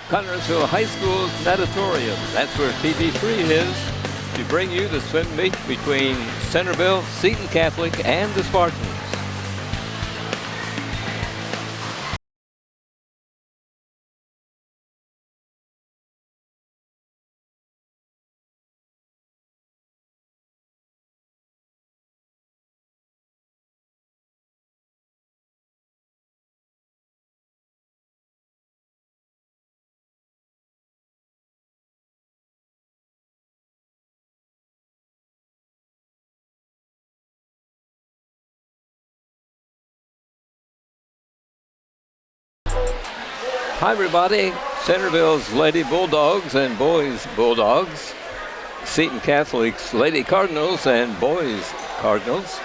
Connersville High School's natatorium. That's where TV3 is to bring you the swim meet between Centerville, Seton Catholic, and the Spartans. Hi everybody, Centerville's Lady Bulldogs and Boys Bulldogs, Seton Catholic's Lady Cardinals and Boys Cardinals,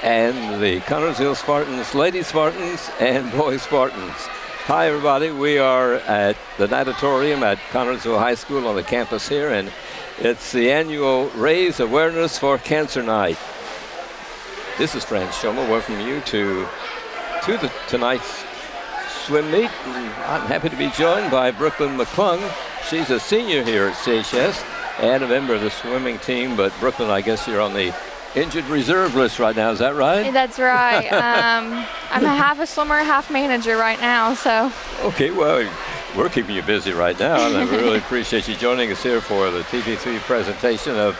and the Connersville Spartans, Lady Spartans and Boys Spartans. Hi everybody, we are at the natatorium at Connersville High School on the campus here, and it's the annual Raise Awareness for Cancer Night. This is Fran Schoma welcoming you to tonight's swim meet. I'm happy to be joined by Brooklyn McClung. She's a senior here at CHS and a member of the swimming team. But Brooklyn, I guess you're on the injured reserve list right now. Is that right? That's right. I'm a half a swimmer, half manager right now. So. Okay, well, we're keeping you busy right now, and I really appreciate you joining us here for the TV3 presentation of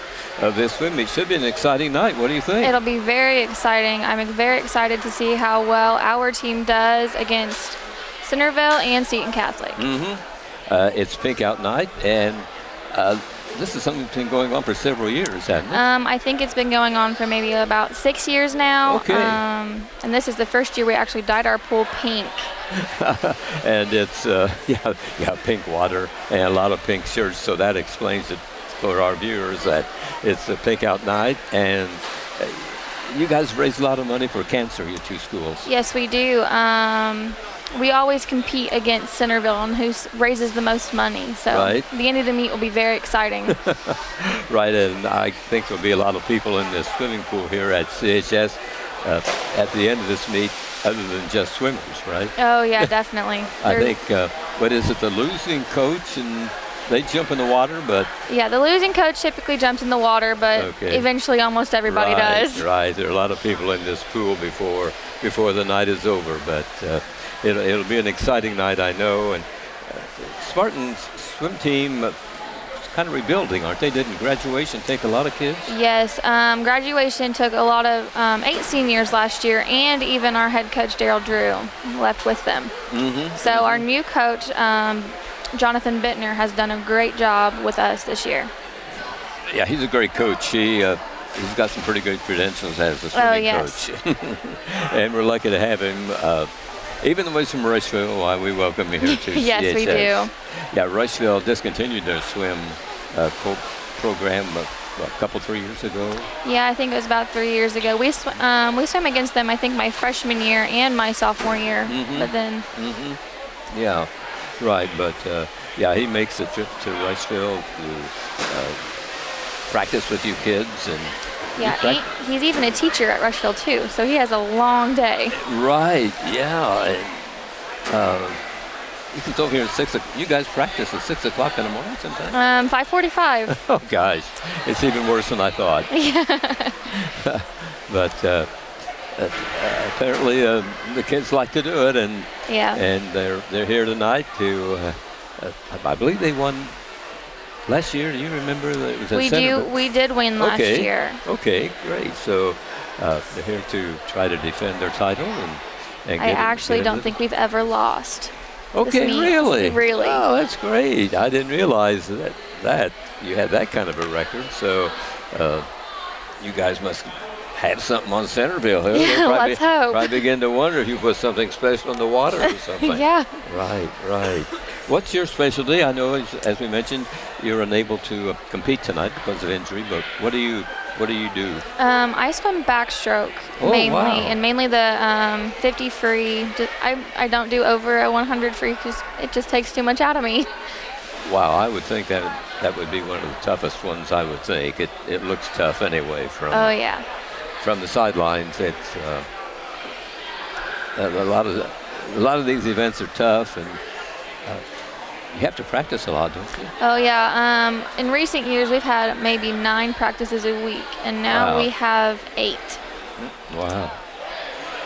this swim meet. Should be an exciting night. What do you think? It'll be very exciting. I'm very excited to see how well our team does against Centerville and Seton Catholic. It's Pink Out Night, and this is something that's been going on for several years, hasn't it? I think it's been going on for maybe about 6 years now. Okay. And this is the first year we actually dyed our pool pink. And it's, pink water and a lot of pink shirts, so that explains it for our viewers that it's a Pink Out Night. And you guys raise a lot of money for cancer, your two schools. Yes, we do. We always compete against Centerville on who raises the most money. So right. The end of the meet will be very exciting. Right, and I think there'll be a lot of people in this swimming pool here at CHS at the end of this meet other than just swimmers, right? Oh, yeah, definitely. I think, what is it, the losing coach, and they jump in the water, but... Yeah, the losing coach typically jumps in the water, but eventually almost everybody does. Right, there are a lot of people in this pool before the night is over, but it'll be an exciting night, I know. And Spartans swim team is kind of rebuilding, aren't they? Didn't graduation take a lot of kids? Yes, graduation took a lot of 8 seniors last year, and even our head coach, Daryl Drew, left with them. So our new coach, Jonathan Bittner, has done a great job with us this year. Yeah, he's a great coach. He's got some pretty good credentials as a swimming coach. And we're lucky to have him. Even though he's from Rushville, why we welcome you here to Yes, CHS. we do. Yeah, Rushville discontinued their swim program a couple, 3 years ago. Yeah, I think it was about 3 years ago. We swam against them, I think, my freshman year and my sophomore year. But then. Yeah, right. But he makes a trip to Rushville to practice with you kids and. Yeah, he's even a teacher at Rushville too, so he has a long day. Right, yeah. You can over here at 6 o'clock. You guys practice at 6 o'clock in the morning sometimes? 5:45. Oh gosh, it's even worse than I thought. Yeah. But apparently the kids like to do it, and they're here tonight to. I believe they won. Last year, do you remember that it was at Centerville? We did win last year. Okay, great. So they're here to try to defend their title and I actually don't think we've ever lost. Okay, really? Really. Oh, that's great. I didn't realize that you had that kind of a record. So you guys must have something on Centerville. Huh? Yeah, let's hope. Probably begin to wonder if you put something special in the water or something. Yeah. Right. What's your specialty? I know, as we mentioned, you're unable to compete tonight because of injury, but what do you do? I swim backstroke mainly, and mainly the 50 free. I don't do over a 100 free because it just takes too much out of me. Wow, I would think that would be one of the toughest ones. I would think it looks tough anyway from. Oh yeah. From the sidelines, it's a lot of these events are tough, and You have to practice a lot, don't you? Oh, yeah. In recent years, we've had maybe 9 practices a week, and now Wow. we have 8. Wow.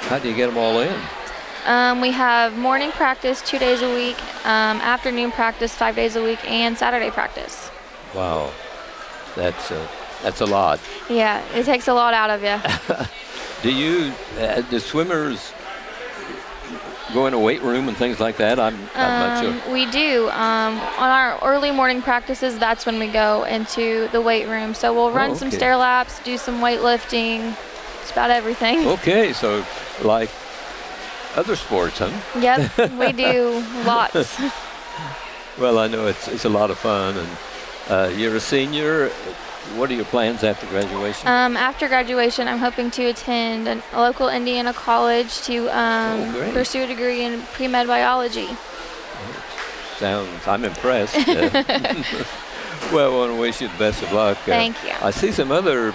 How do you get them all in? We have morning practice 2 days a week, afternoon practice 5 days a week, and Saturday practice. Wow. That's a lot. Yeah, it takes a lot out of you. Do swimmers go in a weight room and things like that? I'm not sure. We do. On our early morning practices, that's when we go into the weight room. So we'll run some okay. stair laps, do some weightlifting, just about everything. Okay, so like other sports, huh? Yep, we do lots. Well, I know it's a lot of fun, and you're a senior. What are your plans after graduation? After graduation, I'm hoping to attend a local Indiana college to great. pursue a degree in pre-med biology. I'm impressed. Well, I want to wish you the best of luck. Thank you. I see some other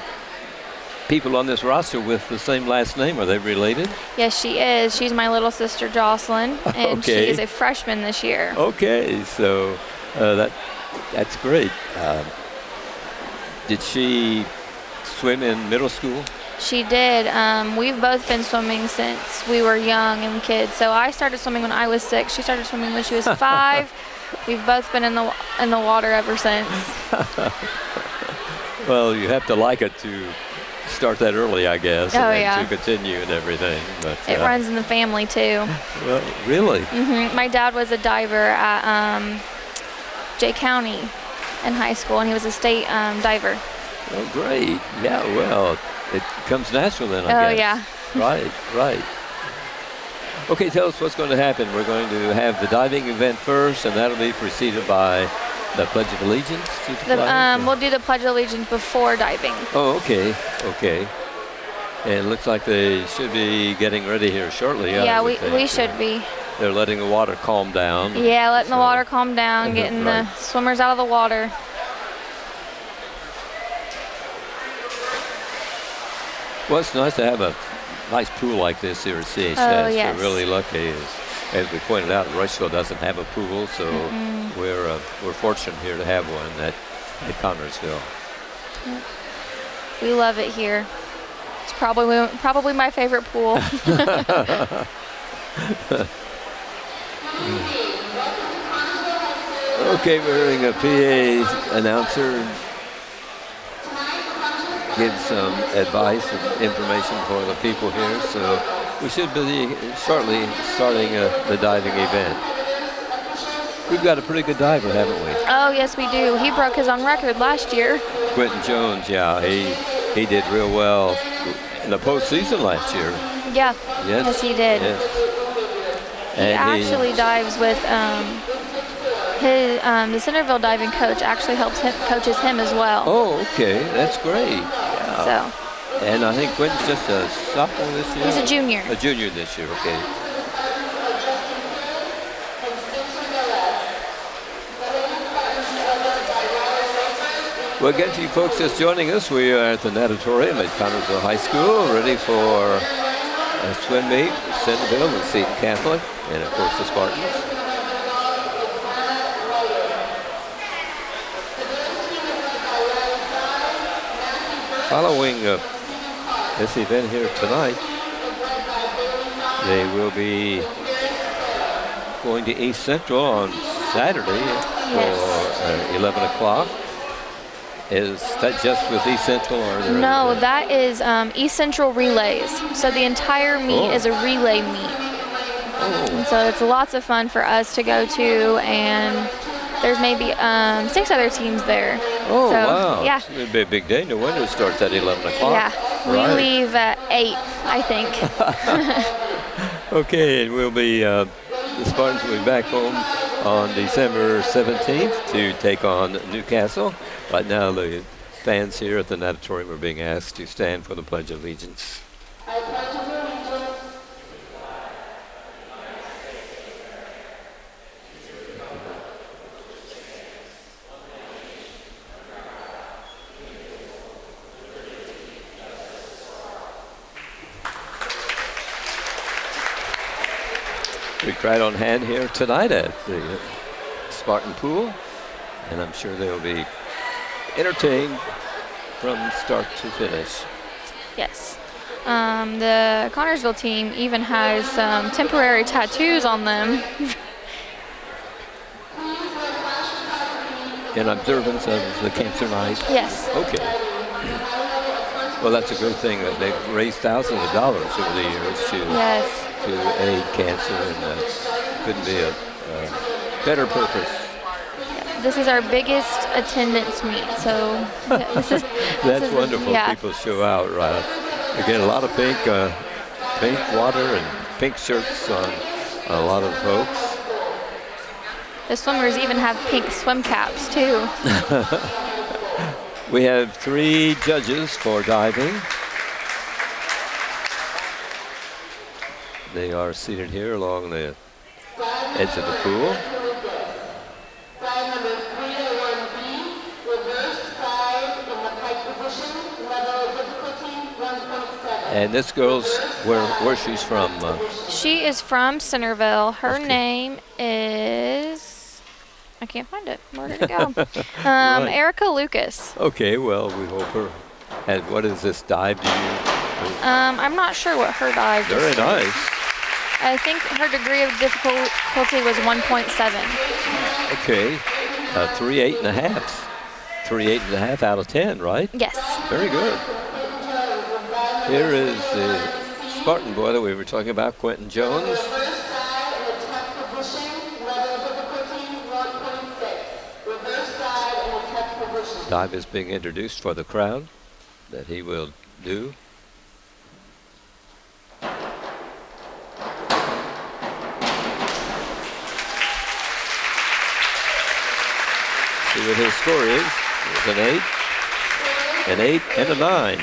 people on this roster with the same last name. Are they related? Yes, she is. She's my little sister, Jocelyn, and Okay. she is a freshman this year. Okay, so that's great. Did she swim in middle school? She did. We've both been swimming since we were young and kids. So I started swimming when I was 6. She started swimming when she was 5. We've both been in the water ever since. Well, you have to like it to start that early, I guess, Oh, and yeah. then to continue and everything. But It runs in the family too. well, really? My dad was a diver at Jay County in high school, and he was a state diver. Oh, great. Yeah, well, it comes natural then, I Oh, guess. yeah. Right. Okay, tell us what's going to happen. We're going to have the diving event first, and that'll be preceded by the Pledge of Allegiance to the flag? We'll do the Pledge of Allegiance before diving. Oh, okay. And it looks like they should be getting ready here shortly. Yeah, I we would think. should be. They're letting the water calm down. Yeah, letting the So- water calm down, getting the Right. swimmers out of the water. Well, it's nice to have a nice pool like this here at CHS. Oh, yes. We're really lucky. As we pointed out, Rushville doesn't have a pool, so we're fortunate here to have one at Connersville. We love it here. It's probably my favorite pool. Okay, we're hearing a PA announcer give some advice and information for the people here. So we should be shortly starting the diving event. We've got a pretty good diver, haven't we? Oh, yes, we do. He broke his own record last year. Quentin Jones, yeah, he did real well in the postseason last year. Yeah. Yes, Yes, he did. Yes. He And actually dives with the Centerville diving coach actually coaches him as well. Oh, okay, that's great. Yeah. So And I think Quentin's just a sophomore this year. he's a junior. A junior this year, okay. Well, again, to you folks just joining us, we are at the natatorium at Connersville High School, ready for a swim meet, Centerville and Seton Catholic, and of course the Spartans. Following this event here tonight, they will be going to East Central on Saturday for 11 o'clock. Is that just with East Central, or are there No, other- that is East Central relays. So the entire meet is a relay meet. Oh, And so it's lots of fun for us to go to, and there's maybe 6 other teams there. oh so, wow. Yeah. It's going to be a big day. No wonder it starts at 11 o'clock. Yeah. We Right. leave at 8, I think. Okay, and we'll be, the Spartans will be back home on December 17th to take on Newcastle. Right now, the fans here at the natatorium are being asked to stand for the Pledge of Allegiance. We've right on hand here tonight at the Spartan pool, and I'm sure they'll be entertained from start to finish. Yes. The Connorsville team even has some temporary tattoos on them. In observance of the cancer night? Yes. Okay. Well, that's a good thing that they've raised thousands of dollars over the years to aid cancer, and couldn't be a better purpose. Yeah, this is our biggest attendance meet, so That's wonderful. Yeah. People show out, right? Again, a lot of pink water and pink shirts on a lot of folks. The swimmers even have pink swim caps, too. We have 3 judges for diving. They are seated here along the edge of the pool. Dive number 301B, reverse dive in the pike position, level of difficulty 1.7. And this girl's where she's from. She is from Centerville. Her Okay. name is... I can't find it. Where did it go? Right. Erica Lucas. Okay, well, we hope her. And what is this dive? Do you? I'm not sure what her dive Very is. nice. I think her degree of difficulty was 1.7. Okay, 3 8.5. 3 8.5 out of 10, right? Yes. Very good. Here is the Spartan boy that we were talking about, Quentin Jones. Reverse dive in the tuck position, level of difficulty 1.6. Reverse dive in the tuck position. Dive is being introduced for the crowd that he will do. See what his score is. It's an 8, and a 9.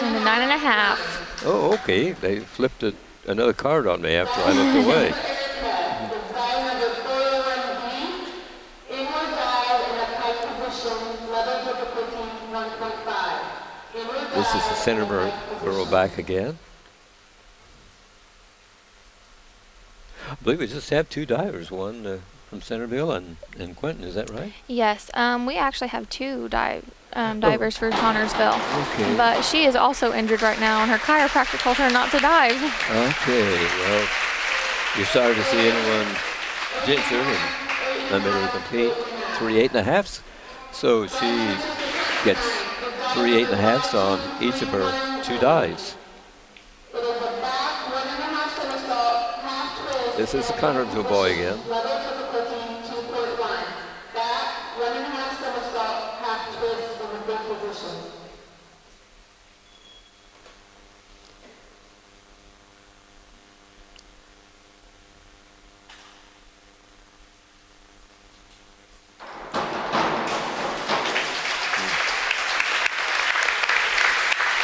And a 9.5. Oh, okay. They flipped another card on me after I looked away. Dive number 401B, inward dive in the pike position, level of difficulty 1.5. Inward This is the dive center in pike girl position. back again. I believe we just have 2 divers, one from Centerville and Quentin, is that right? Yes. We actually have 2 divers for Connorsville. Okay. But she is also injured right now, and her chiropractor told her not to dive. Okay, well, you're sorry to see anyone injured and unable to compete. 3 8.5s. So she gets 3 8.5s on each of her 2 dives. It is a back 1.5 somersault, half twist. This is the Connorsville boy again. Level of difficulty 2.1. Back 1.5 somersault, half twist in the big position.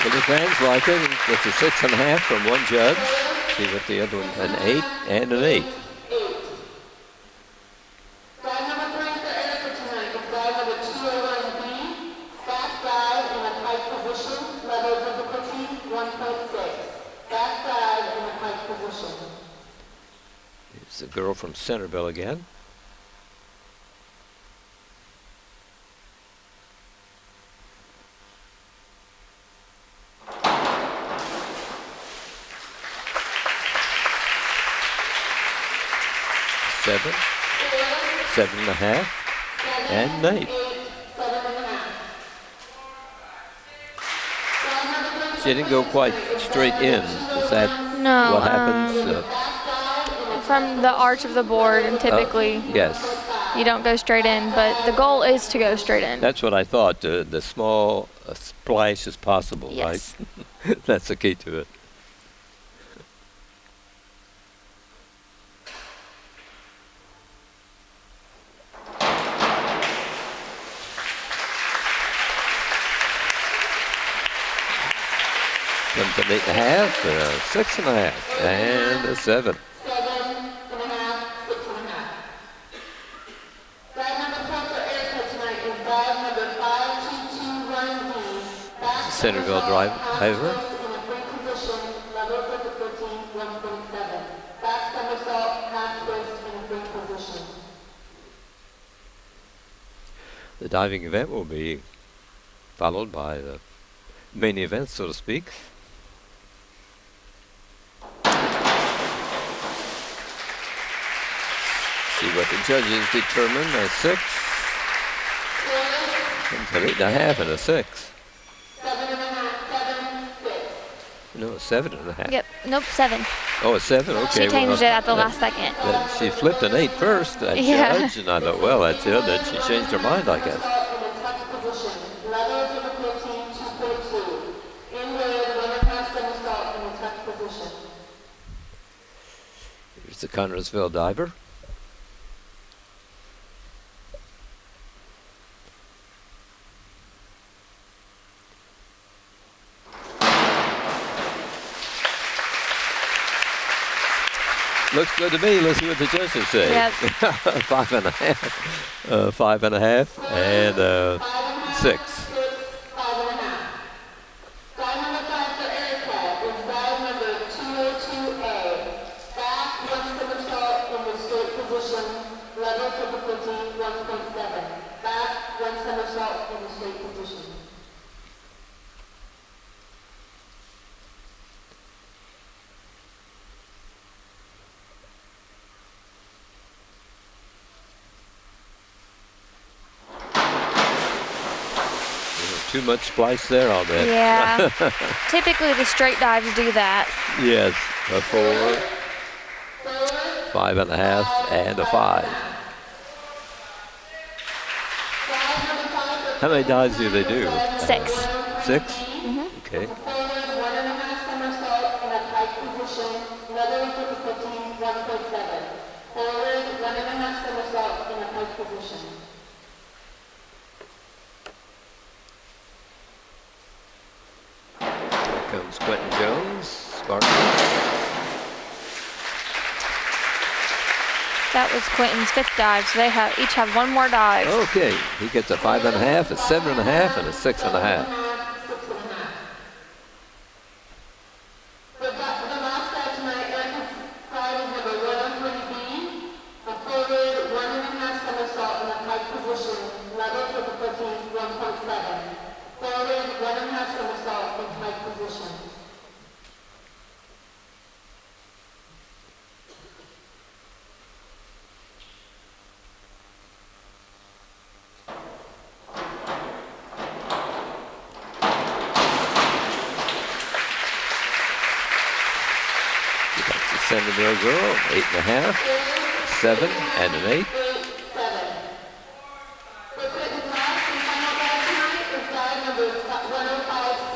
Well, the fans like it. It's a 6.5 from one judge. See what the other one, an 8 and an 8. Dive number 3 for Erica tonight is dive number 201B, back dive in the pike position, level of difficulty 1.6. Back dive in the pike position. It's the girl from Centerville again. Seven, 7.5, and 8. She didn't go quite straight in. Is that No. what happens? From the arch of the board, and typically Yes, you don't go straight in, but the goal is to go straight in. that's what I thought. The small splash as possible, Yes. right? That's the key to it. Comes an 8.5, a 6.5, and a 7. 7.5, 6.5. Dive number 4 for Erica tonight is dive number 5221B. Back Centerville somersault, driver. half twist in a free position, level of difficulty 1.7. Back somersault, half twist in a free position. The diving event will be followed by the main event, so to speak. See what the judges determine. A 6. Comes at 8.5 and a 6. 7.5, 7, 6. No, 7.5. Yep. Nope. 7. Oh, a 7. Okay. She changed it at the last second. She flipped an 8 first, that Yeah. judge, and I thought, well, that's it. Then she changed her mind, I guess. Here's the Connersville diver. Looks good to me. Let's see what the judges say. Yep. 5.5. 5.5 and 6. 5.5. Dive number 5 for Erica is dive number 202A. Back one somersault in the straight position, level difficulty 1.7. Back one somersault in the straight position. Too much splice there on that. Yeah. Typically, the straight dives do that. Yes, a 4, 5.5, and a 5. How many dives do they do? 6. 6? Okay. Forward 1.5 somersault in a tight position, level difficulty 1.7. Forward 1.5 somersault in a tight position. Comes Quentin Jones, Spartan. That was Quentin's 5th dive, so they each have one more dive. Okay, he gets a 5.5, a 7.5, and a 6.5. The last dive tonight, Erica's dive is number 103B. A forward 1.5 somersault in a tight position, level difficulty 1.7. Forward 1.5 somersault in tight position. That's the Centerville girl, 8.5, 7, and an 8. The Quentin's last and final dive tonight is dive number 105C.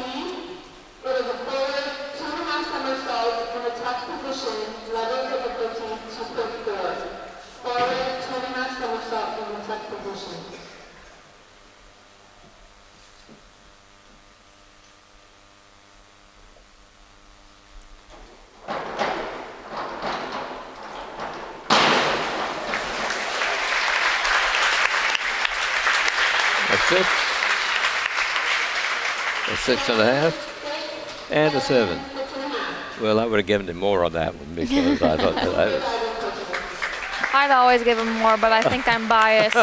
It is a forward 2.5 somersaults in a tuck position, level difficulty 2.4. Forward 2.5 somersault in the tuck position. A 6, a 6.5, and a 7. Well, I would have given him more on that one because I thought that I was. I'd always give him more, but I think I'm biased.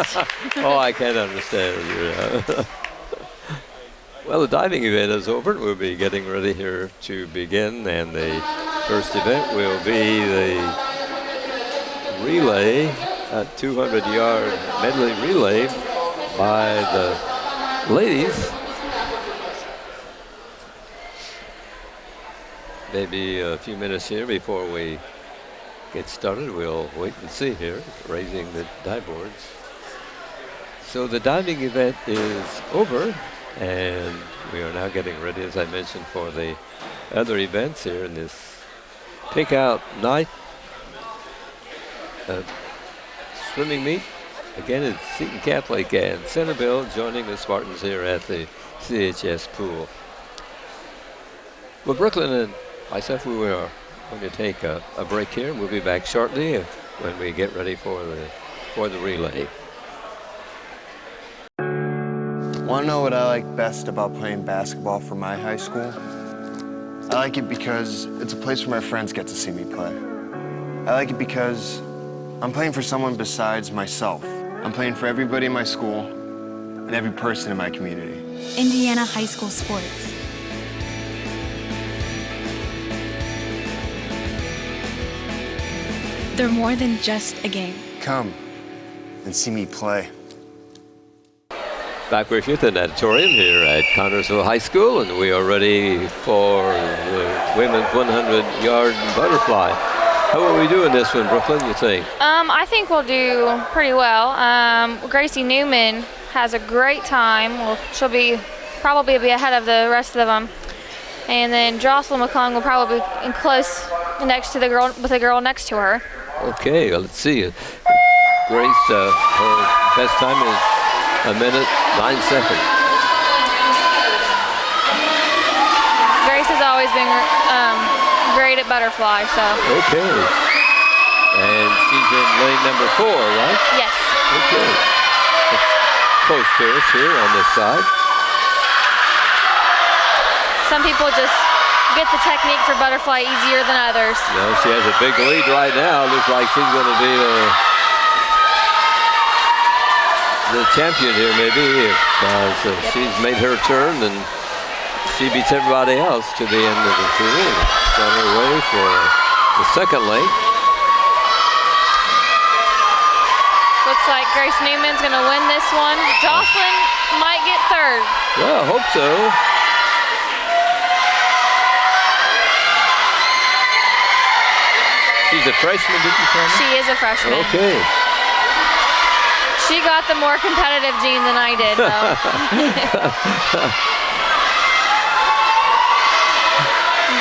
Oh, I can't understand. Well, the diving event is over. We'll be getting ready here to begin, and the first event will be the relay, a 200-yard medley relay by the ladies. Maybe a few minutes here before we get started. We'll wait and see here, raising the dive boards. So the diving event is over, and we are now getting ready, as I mentioned, for the other events here in this pick-out night swimming meet. Again, it's Seton Catholic and Centerville joining the Spartans here at the CHS pool. Well, Brooklyn and myself, we are going to take a break here. We'll be back shortly when we get ready for the relay. Want to know what I like best about playing basketball for my high school? I like it because it's a place where my friends get to see me play. I like it because I'm playing for someone besides myself. I'm playing for everybody in my school, and every person in my community. Indiana high school sports. They're more than just a game. Come and see me play. Back with you at the natatorium here at Connersville High School, and we are ready for the women's 100-yard butterfly. How will we do in this one, Brooklyn, you think? I think we'll do pretty well. Gracie Newman has a great time. Well, she'll probably be ahead of the rest of them. And then Jocelyn McClung will probably be in close next to the girl, with the girl next to her. Okay, well, let's see. Grace, her best time is 1 minute, 9 seconds. Grace has always been great at butterfly, so. Okay. And she's in lane number 4, right? Yes. Okay. It's close to us here on this side. Some people just get the technique for butterfly easier than others. No, she has a big lead right now. Looks like she's going to be the champion here, maybe, because she's made her turn and she beats everybody else to the end of the field. She's on her way for the second lane. Looks like Grace Newman's going to win this one. Jocelyn might get third. Well, I hope so. She's a freshman, did you tell me? She is a freshman. Okay. She got the more competitive gene than I did, though.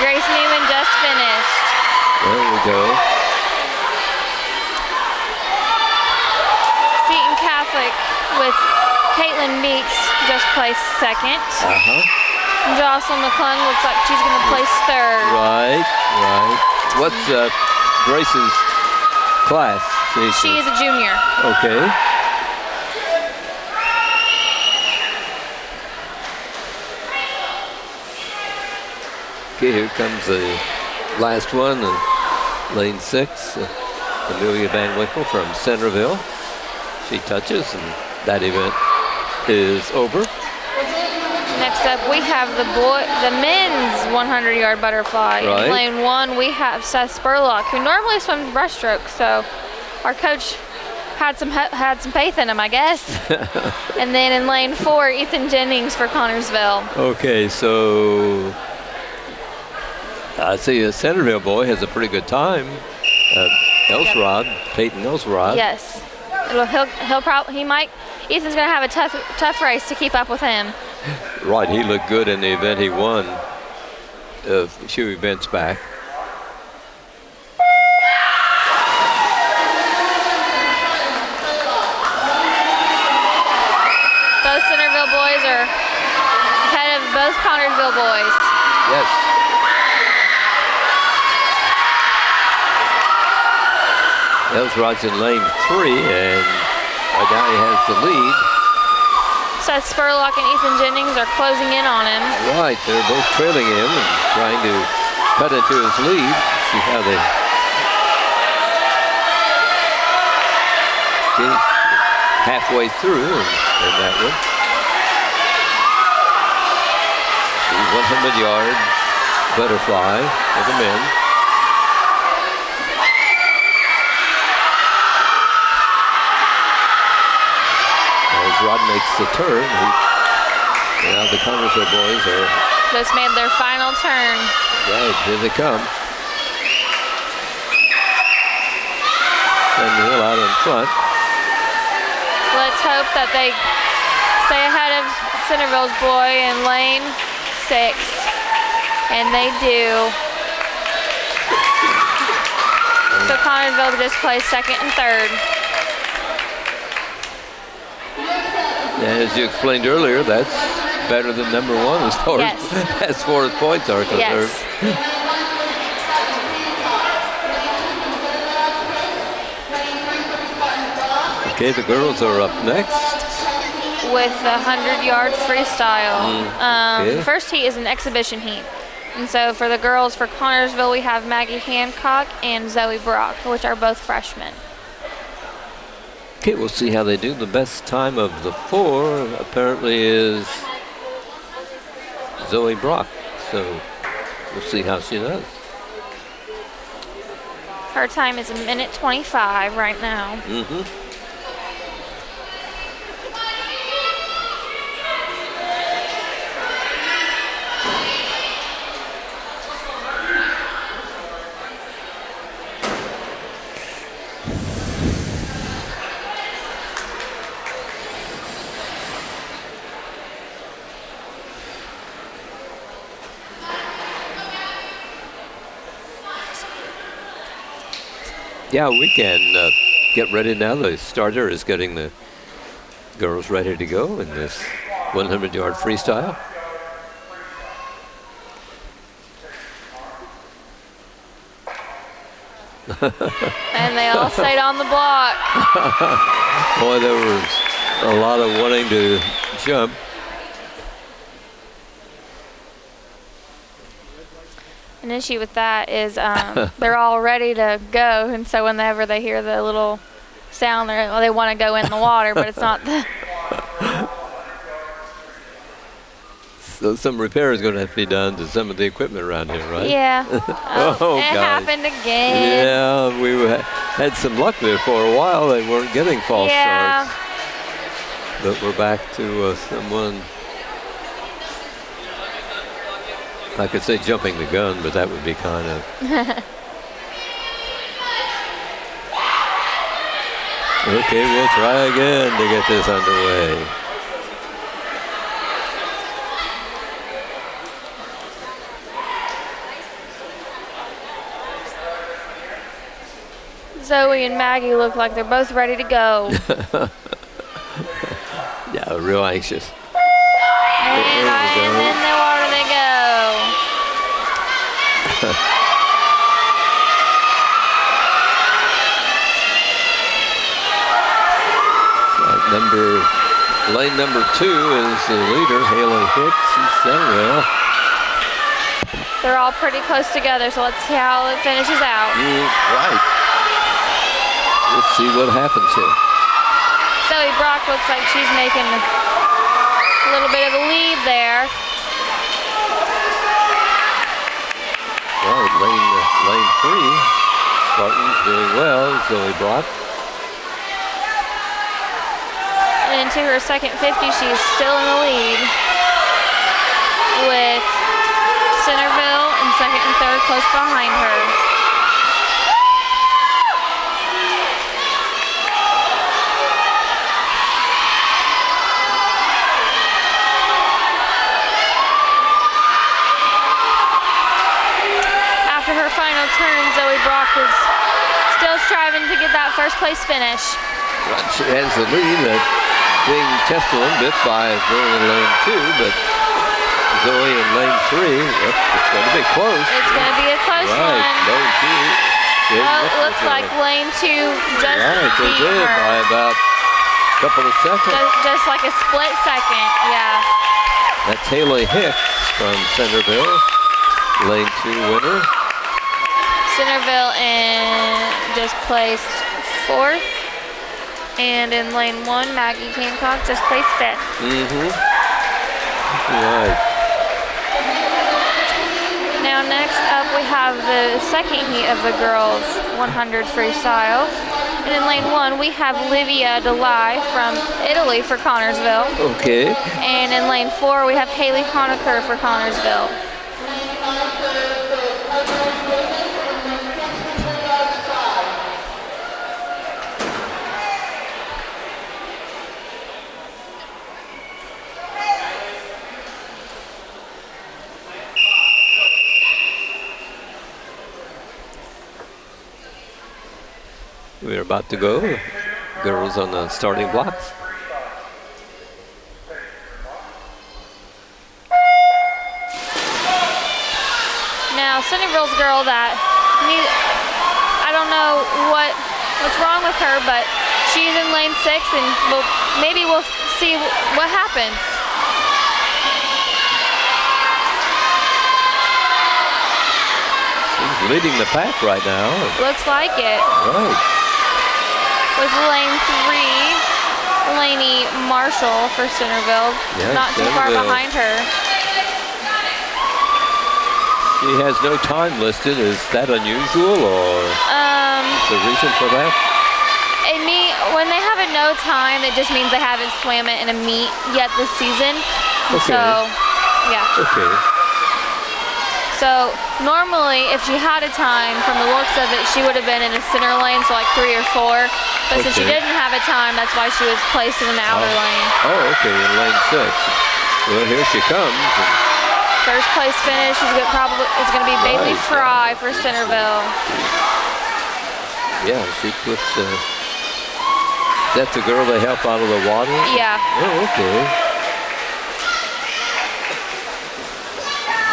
Grace Newman just finished. There we go. Seton Catholic with Caitlin Meeks just placed second. Jocelyn McClung looks like she's going to place third. Right. What's Grace's class? She is a junior. Okay. Okay, here comes the last one in lane 6, Amelia Van Winkle from Centerville. She touches, and that event is over. Next up, we have the men's 100-yard butterfly. Right. In lane 1, we have Seth Spurlock, who normally swims breaststroke, so our coach had some faith in him, I guess. And then in lane 4, Ethan Jennings for Connersville. Okay, so I see a Centerville boy has a pretty good time. Elsrod, Peyton Elsrod. Yes. Ethan's going to have a tough race to keep up with him. Right, he looked good in the event he won a few events back. Both Centerville boys are ahead of both Connersville boys. Yes. Elsrod's in lane 3, and a guy has the lead. Seth Spurlock and Ethan Jennings are closing in on him. Right, they're both trailing him and trying to cut into his lead. See how they get halfway through in that one. The 100-yard butterfly for the men. Rod makes the turn. Now the Connersville boys are just made their final turn. Right, here they come. Centerville out in front. Let's hope that they stay ahead of Centerville's boy in lane 6. And they do. So Connersville just plays second and third. As you explained earlier, that's better than number 1 as far as points are concerned. Yes. Okay, the girls are up next. With the 100-yard freestyle. Okay. The first heat is an exhibition heat. And so for the girls, for Connersville, we have Maggie Hancock and Zoe Brock, which are both freshmen. Okay, we'll see how they do. The best time of the 4 apparently is Zoe Brock. So we'll see how she does. Her time is 1:25 right now. Mm-hmm. Yeah, we can get ready now. The starter is getting the girls ready to go in this 100-yard freestyle. And they all stayed on the block. Boy, there was a lot of wanting to jump. An issue with that is they're all ready to go, and so whenever they hear the little sound, they want to go in the water, but it's not the. So some repair is going to have to be done to some of the equipment around here, right? Yeah. Oh, it gosh. happened again. Yeah, we had some luck there for a while. They weren't getting false starts. But we're back to someone. I could say jumping the gun, but that would be kind of. Okay, we'll try again to get this underway. Zoe and Maggie look like they're both ready to go. Yeah, real anxious. And in the water they go. Lane number 2 is the leader, Haley Hicks in Centerville. They're all pretty close together, so let's see how it finishes out. Right. Let's see what happens here. Zoe Brock looks like she's making a little bit of a lead there. Right, lane 3. Spartans doing well, Zoe Brock. And into her second 50, she's still in the lead with Centerville in second and third close behind her. After her final turn, Zoe Brock is still striving to get that first place finish. Right, she has the lead, being tested a little bit by Zoe in lane 2, but Zoe in lane 3, it's going to be close. It's going to be a close right, one. Lane 2. Well, it looks like lane 2 just they beat did her. by about a couple of seconds. Just like a split second, yeah. That's Haley Hicks from Centerville, lane 2 winner. Centerville just placed 4th. And in lane 1, Maggie Hancock just placed 5th. Right. Now next up we have the second heat of the girls 100 freestyle. And in lane 1 we have Livia Delay from Italy for Connorsville. Okay. And in lane 4 we have Haley Honecker for Connorsville. We're about to go. Girls on the starting blocks. Now Centerville's girl I don't know what's wrong with her, but she's in lane 6, and maybe we'll see what happens. She's leading the pack right now. Looks like it. Right. with lane 3, Lainey Marshall for Centerville. Yeah, Not too far Centerville. behind her. She has no time listed. Is that unusual, or the reason for that? When they have a no time, it just means they haven't swam it in a meet yet this season. Okay. So, yeah. Okay. So normally, if she had a time, from the looks of it, she would have been in a center lane, so like 3 or 4. But since she Okay. didn't have a time, that's why she was placed in an outer lane. Oh, okay, in lane 6. Well, here she comes. First place finish is going to be Bailey Right. Fry for Centerville. Yeah, she puts. That's the girl they help out of the water. Yeah. Oh, okay.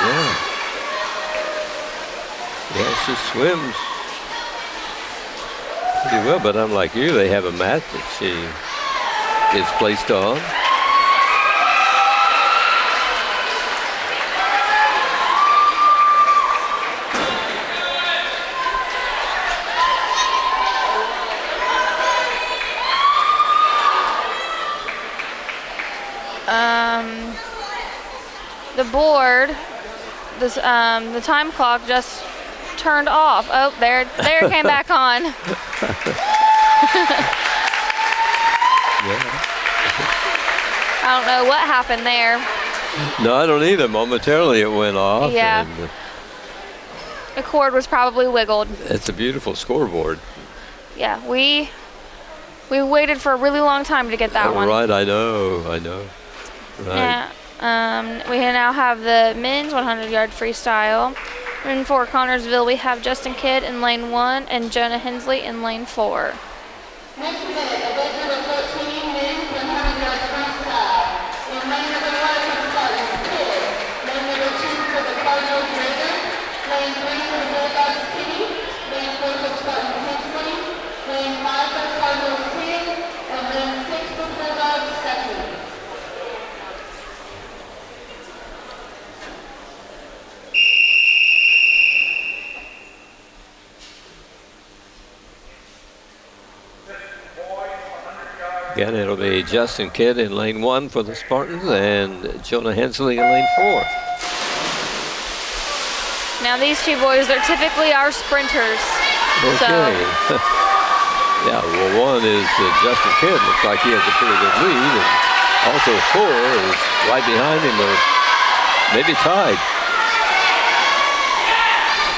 Yeah. Yeah, she swims pretty well, but unlike you, they have a mat that she is placed on. The board, the time clock just turned off. Oh, there it came back on. Yeah. I don't know what happened there. No, I don't either. Momentarily it went off. Yeah. And The cord was probably wiggled. it's a beautiful scoreboard. Yeah, we waited for a really long time to get that one. Right, I know. Right. Yeah. We now have the men's 100-yard freestyle. And for Connorsville, we have Justin Kidd in lane 1 and Jonah Hensley in lane 4. Next event, event number 14, men's 100-yard freestyle. In lane number 1 for the Spartans, Kidd. Lane number 2 for the Cardinals, Raiders. Lane 3 for the Bulldogs, Kitty. Lane 4 for the Spartans, Hensley. Lane 5 for the Cardinals, Kidd. And lane 6 for the Bulldogs, Stephanie. Again, it'll be Justin Kidd in lane 1 for the Spartans and Jonah Hensley in lane 4. Now these two boys, they're typically our sprinters. Okay. So Yeah, well, one is Justin Kidd. Looks like he has a pretty good lead. And also 4 is right behind him, or maybe tied.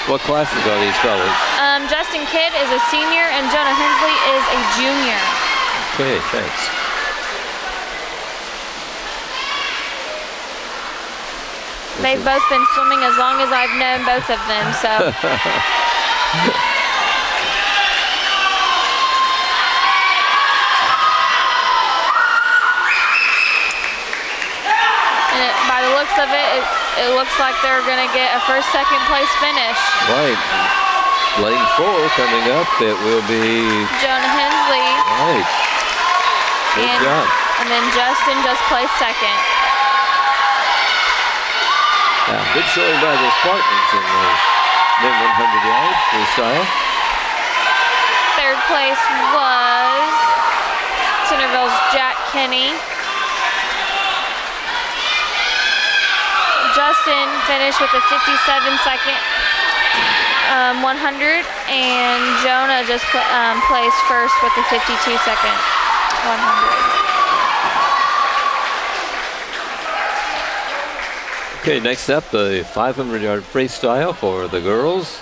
What classes are these fellas? Justin Kidd is a senior and Jonah Hensley is a junior. Okay, thanks. They've both been swimming as long as I've known both of them, so. And by the looks of it, it looks like they're going to get a first, second place finish. Right. Lane 4 coming up, it will be Jonah Hensley. right. Good job. And then Justin just placed second. Yeah, good showing by the Spartans in the men 100-yard freestyle. Third place was Centerville's Jack Kenny. Justin finished with a 57-second 100, and Jonah just placed first with a 52-second 100. Okay, next up, the 500-yard freestyle for the girls.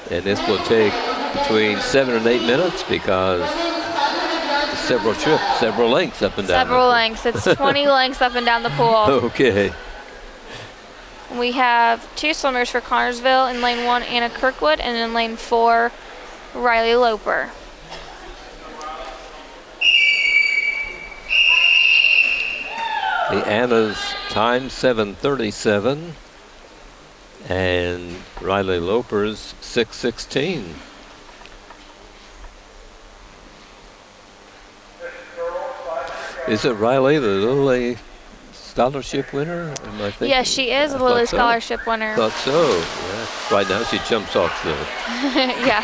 And this will take between 7 and 8 minutes because several lengths up and down. Several lengths. It's 20 lengths up and down the pool. Okay. We have 2 swimmers for Connorsville. In lane 1, Anna Kirkwood, and in lane 4, Riley Loper. The Anna's time 7:37 and Riley Loper's 6:16. Is it Riley, the little scholarship winner? Am I thinking? Yes, she is I a Lilly thought so. scholarship winner. Thought so. Yeah. Right now she jumps off the Yeah.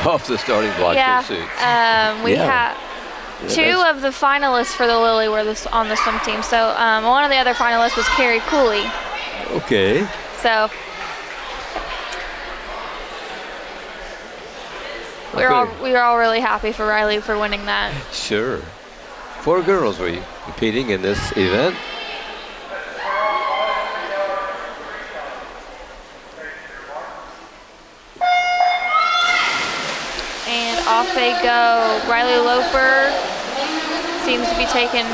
off the starting block. Yeah. There, We Yeah. have Yeah, two that's- of the finalists for the Lilly were on the swim team. So one of the other finalists was Carrie Cooley. Okay. So we were all really happy for Riley for winning that. Sure. 4 girls were competing in this event. And off they go. Riley Loper seems to be taking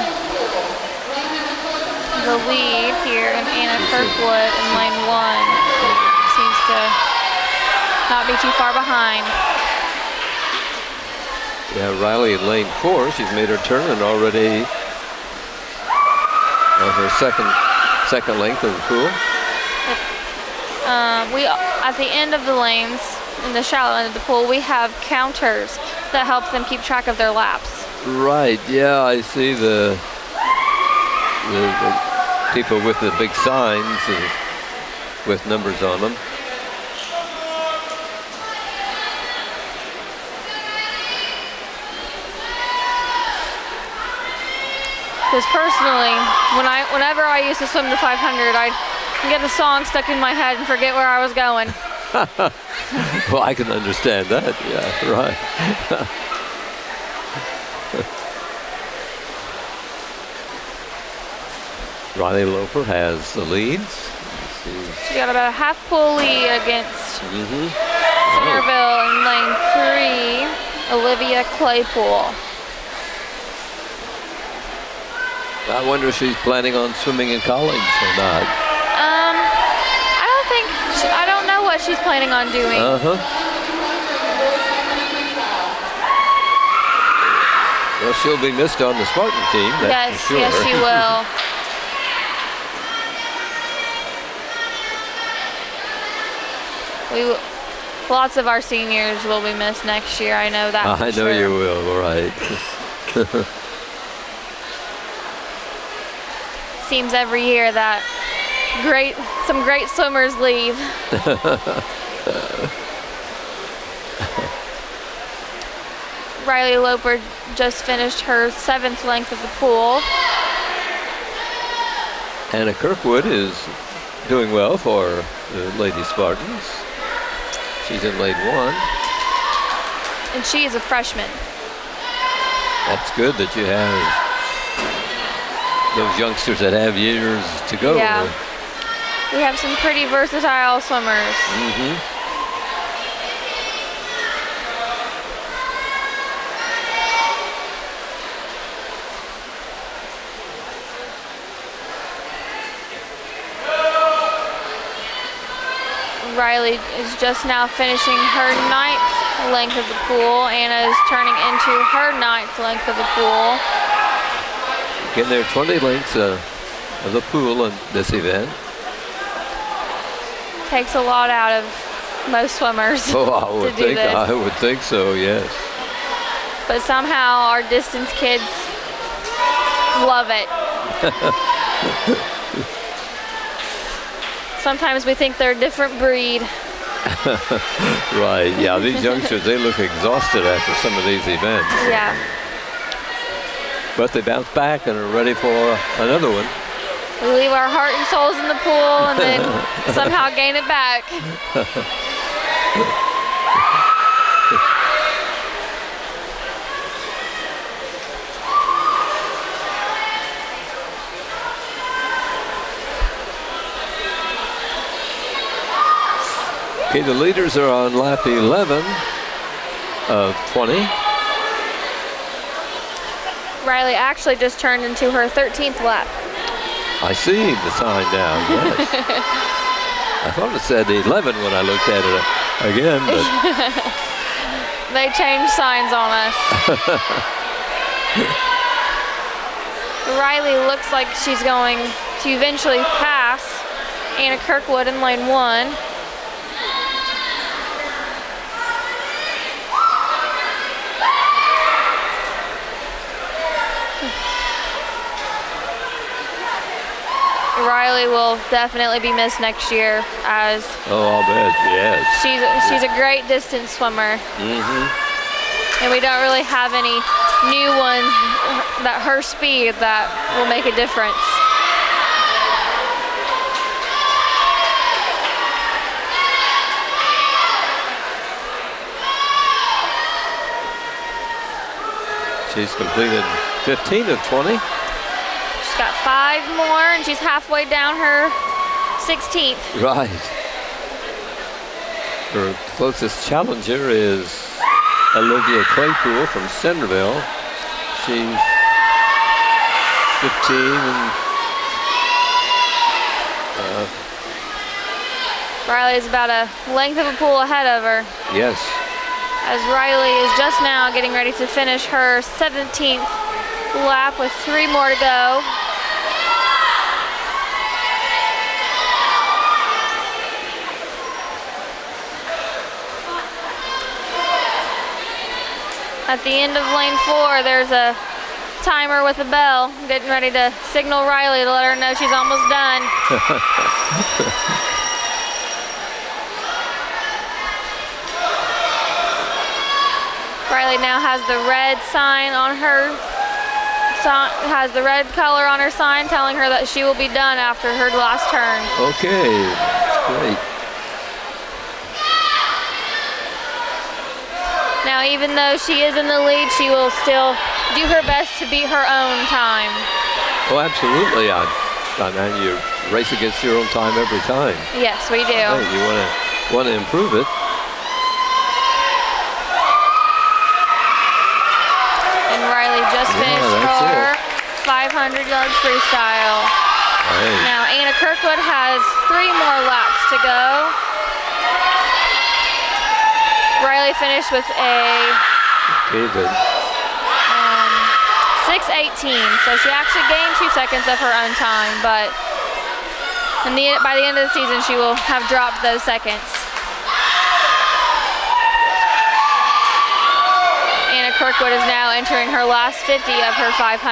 the lead here, and Anna Kirkwood in lane 1 seems to not be too far behind. Yeah, Riley in lane 4. She's made her turn and already on her second length of the pool. We at the end of the lanes, in the shallow end of the pool, we have counters that help them keep track of their laps. Right. Yeah, I see the people with the big signs with numbers on them. Because personally, whenever I used to swim the 500, I'd get a song stuck in my head and forget where I was going. Well, I can understand that. Yeah, right. Riley Loper has the leads. She got about a half pool lead against Centerville in lane 3, Olivia Claypool. I wonder if she's planning on swimming in college or not. I don't know what she's planning on doing. Well, she'll be missed on the Spartan team, that's for sure. Yes, she will. Lots of our seniors will be missed next year. I know that. I know you will, right. Seems every year that some great swimmers leave. Riley Loper just finished her 7th length of the pool. Anna Kirkwood is doing well for the Lady Spartans. She's in lane 1. And she is a freshman. That's good that you have those youngsters that have years to go. Yeah. We have some pretty versatile swimmers. Riley is just now finishing her 9th length of the pool. Anna is turning into her 9th length of the pool. Getting there 20 lengths of the pool in this event. Takes a lot out of most swimmers Oh, to do this. I would think so, yes. But somehow our distance kids love it. Sometimes we think they're a different breed. Right, yeah, these youngsters, they look exhausted after some of these events. Yeah. But they bounce back and are ready for another one. We leave our heart and souls in the pool and then somehow gain it back. Okay, the leaders are on lap 11 of 20. Riley actually just turned into her 13th lap. I see the sign now, yes. I thought it said 11 when I looked at it again, but They changed signs on us. Riley looks like she's going to eventually pass Anna Kirkwood in lane 1. Riley will definitely be missed next year, as Oh, I'll bet, yes. she's a great distance swimmer. And we don't really have any new ones that her speed that will make a difference. She's completed 15 of 20. She's got 5 more, and she's halfway down her 16th. Right. Her closest challenger is Olivia Claypool from Centerville. She's 15 and Riley's about a length of a pool ahead of her, yes. as Riley is just now getting ready to finish her 17th lap with 3 more to go. At the end of lane 4, there's a timer with a bell getting ready to signal Riley to let her know she's almost done. Riley now has the red sign on her, has the red color on her sign telling her that she will be done after her last turn. Okay, great. Now, even though she is in the lead, she will still do her best to beat her own time. Oh, absolutely. I mean, you race against your own time every time. Yes, we do. Right, you want to improve it. And Riley just finished her 500-yard freestyle. Right. Now, Anna Kirkwood has 3 more laps to go. Riley finished with a Okay, good. 6:18, so she actually gained 2 seconds of her own time, but by the end of the season, she will have dropped those seconds. Anna Kirkwood is now entering her last 50 of her 500.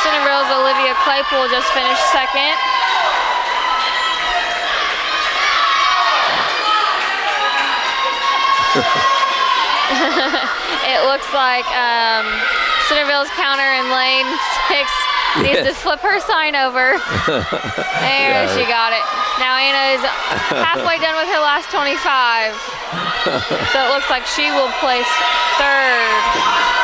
Centerville's Olivia Claypool just finished second. It looks like Centerville's counter in lane 6 needs to flip her sign over. There, she got it. Now Anna is halfway done with her last 25. So it looks like she will place 3rd.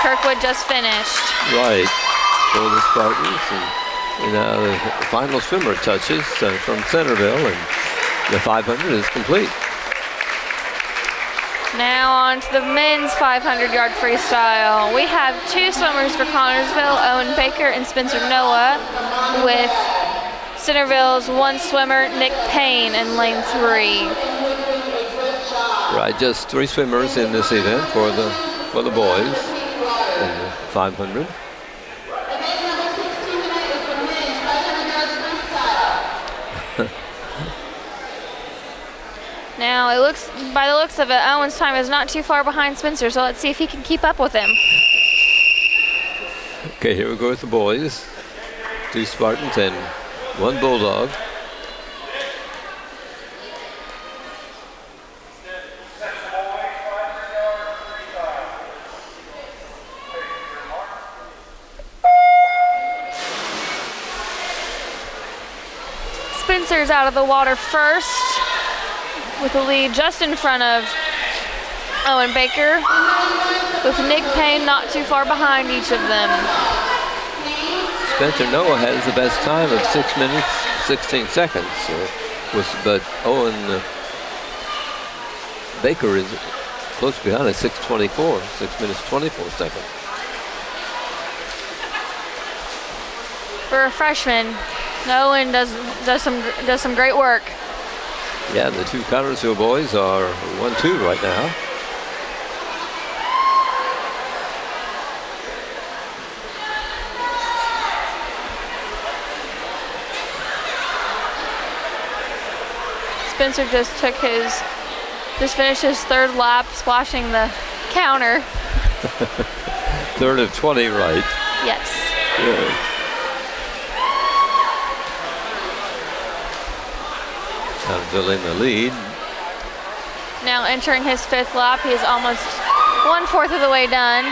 Kirkwood just finished. Right, for the Spartans. And the final swimmer touches from Centerville, and the 500 is complete. Now on to the men's 500-yard freestyle. We have 2 swimmers for Connorsville, Owen Baker and Spencer Noah, with Centerville's 1 swimmer, Nick Payne, in lane 3. Right, just 3 swimmers in this event for the boys. 500. Now it looks, by the looks of it, Owen's time is not too far behind Spencer, so let's see if he can keep up with him. Okay, here we go with the boys. 2 Spartans and 1 Bulldog. Spencer's out of the water first, with the lead just in front of Owen Baker, with Nick Payne not too far behind each of them. Spencer Noah has the best time of 6 minutes, 16 seconds. But Owen Baker is close behind at 6:24, 6 minutes, 24 seconds. For a freshman, Owen does some great work. Yeah, the 2 Connorsville boys are 1-2 right now. Spencer just finished his third lap, splashing the counter. Third of 20, right? Yes. Good. Kind of building the lead. Now entering his fifth lap, he is almost 1/4 of the way done.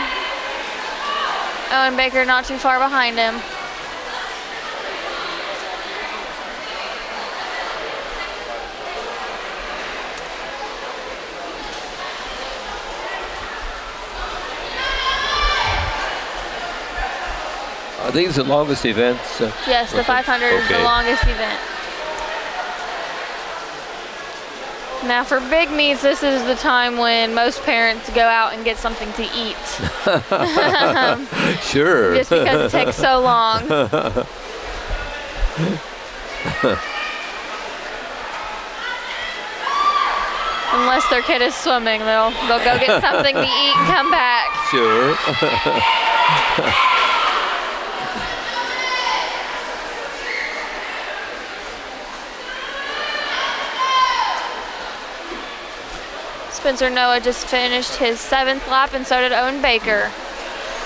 Owen Baker not too far behind him. Are these the longest events? Yes, the 500 is the Okay. longest event. Now for big meets, this is the time when most parents go out and get something to eat. Sure. Just because it takes so long. Unless their kid is swimming, they'll go get something to eat and come back. Sure. Spencer Noah just finished his 7th lap, and so did Owen Baker.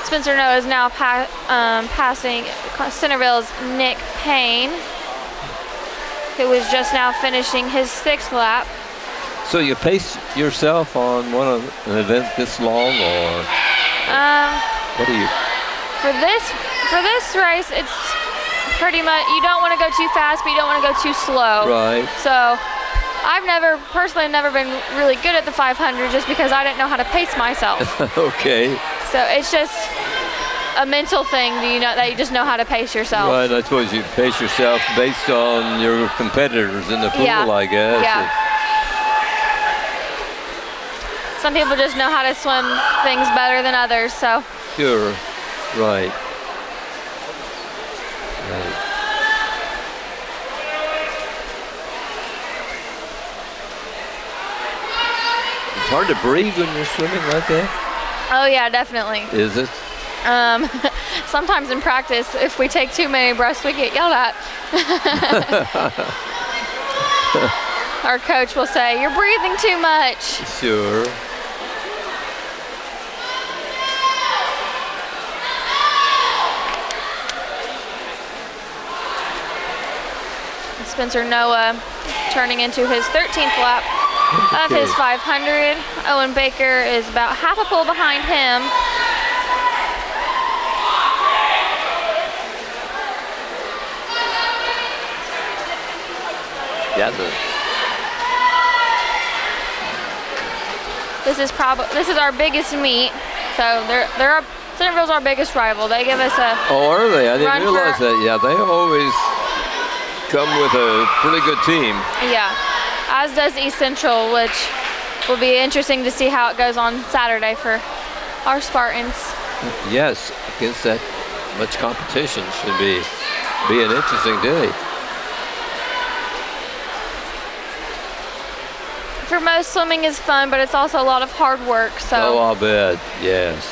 Spencer Noah is now passing Centerville's Nick Payne, who was just now finishing his 6th lap. So you pace yourself on an event this long, or what do you? For this race, it's pretty much, you don't want to go too fast, but you don't want to go too slow. Right. So I've personally never been really good at the 500 just because I didn't know how to pace myself. Okay. So it's just a mental thing, that you just know how to pace yourself. Right. I suppose you pace yourself based on your competitors in the pool, Yeah. I guess. Yeah. Some people just know how to swim things better than others, so. Sure. Right. Right. It's hard to breathe when you're swimming like that. Oh yeah, definitely. Is it? Sometimes in practice, if we take too many breaths, we get yelled at. Our coach will say, "You're breathing too much." Sure. Spencer Noah turning into his 13th lap of his 500. Owen Baker is about half a pole behind him. Yeah. This is our biggest meet, so Centerville's our biggest rival. They give us a Oh, are they? I didn't run realize for- that. Yeah, they always come with a pretty good team. Yeah, as does East Central, which will be interesting to see how it goes on Saturday for our Spartans. Yes, against that much competition should be an interesting day. For most, swimming is fun, but it's also a lot of hard work. So Oh, I'll bet. Yes.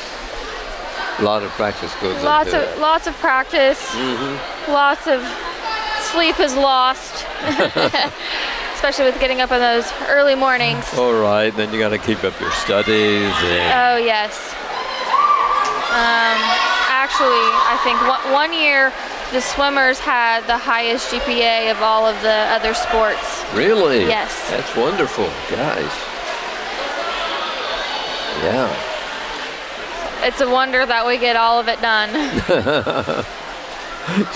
A lot of practice goes into it. lots of practice. Lots of sleep is lost, especially with getting up in those early mornings. All right, then you got to keep up your studies. And Oh yes. Actually, I think one year the swimmers had the highest GPA of all of the other sports. really? Yes. That's wonderful, guys. Yeah. It's a wonder that we get all of it done.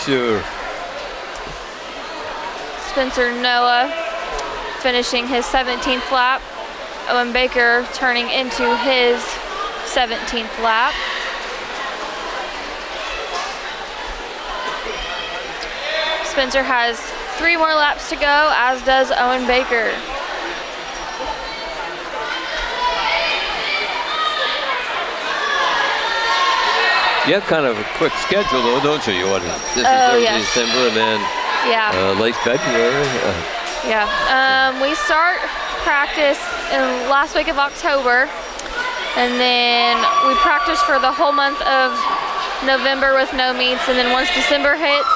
Sure. Spencer Noah finishing his 17th lap. Owen Baker turning into his 17th lap. Spencer has 3 more laps to go, as does Owen Baker. You have kind of a quick schedule, though, don't you? This is Oh, early yes. December and then Yeah. late February. Yeah, we start practice in last week of October, and then we practice for the whole month of November with no meets, and then once December hits,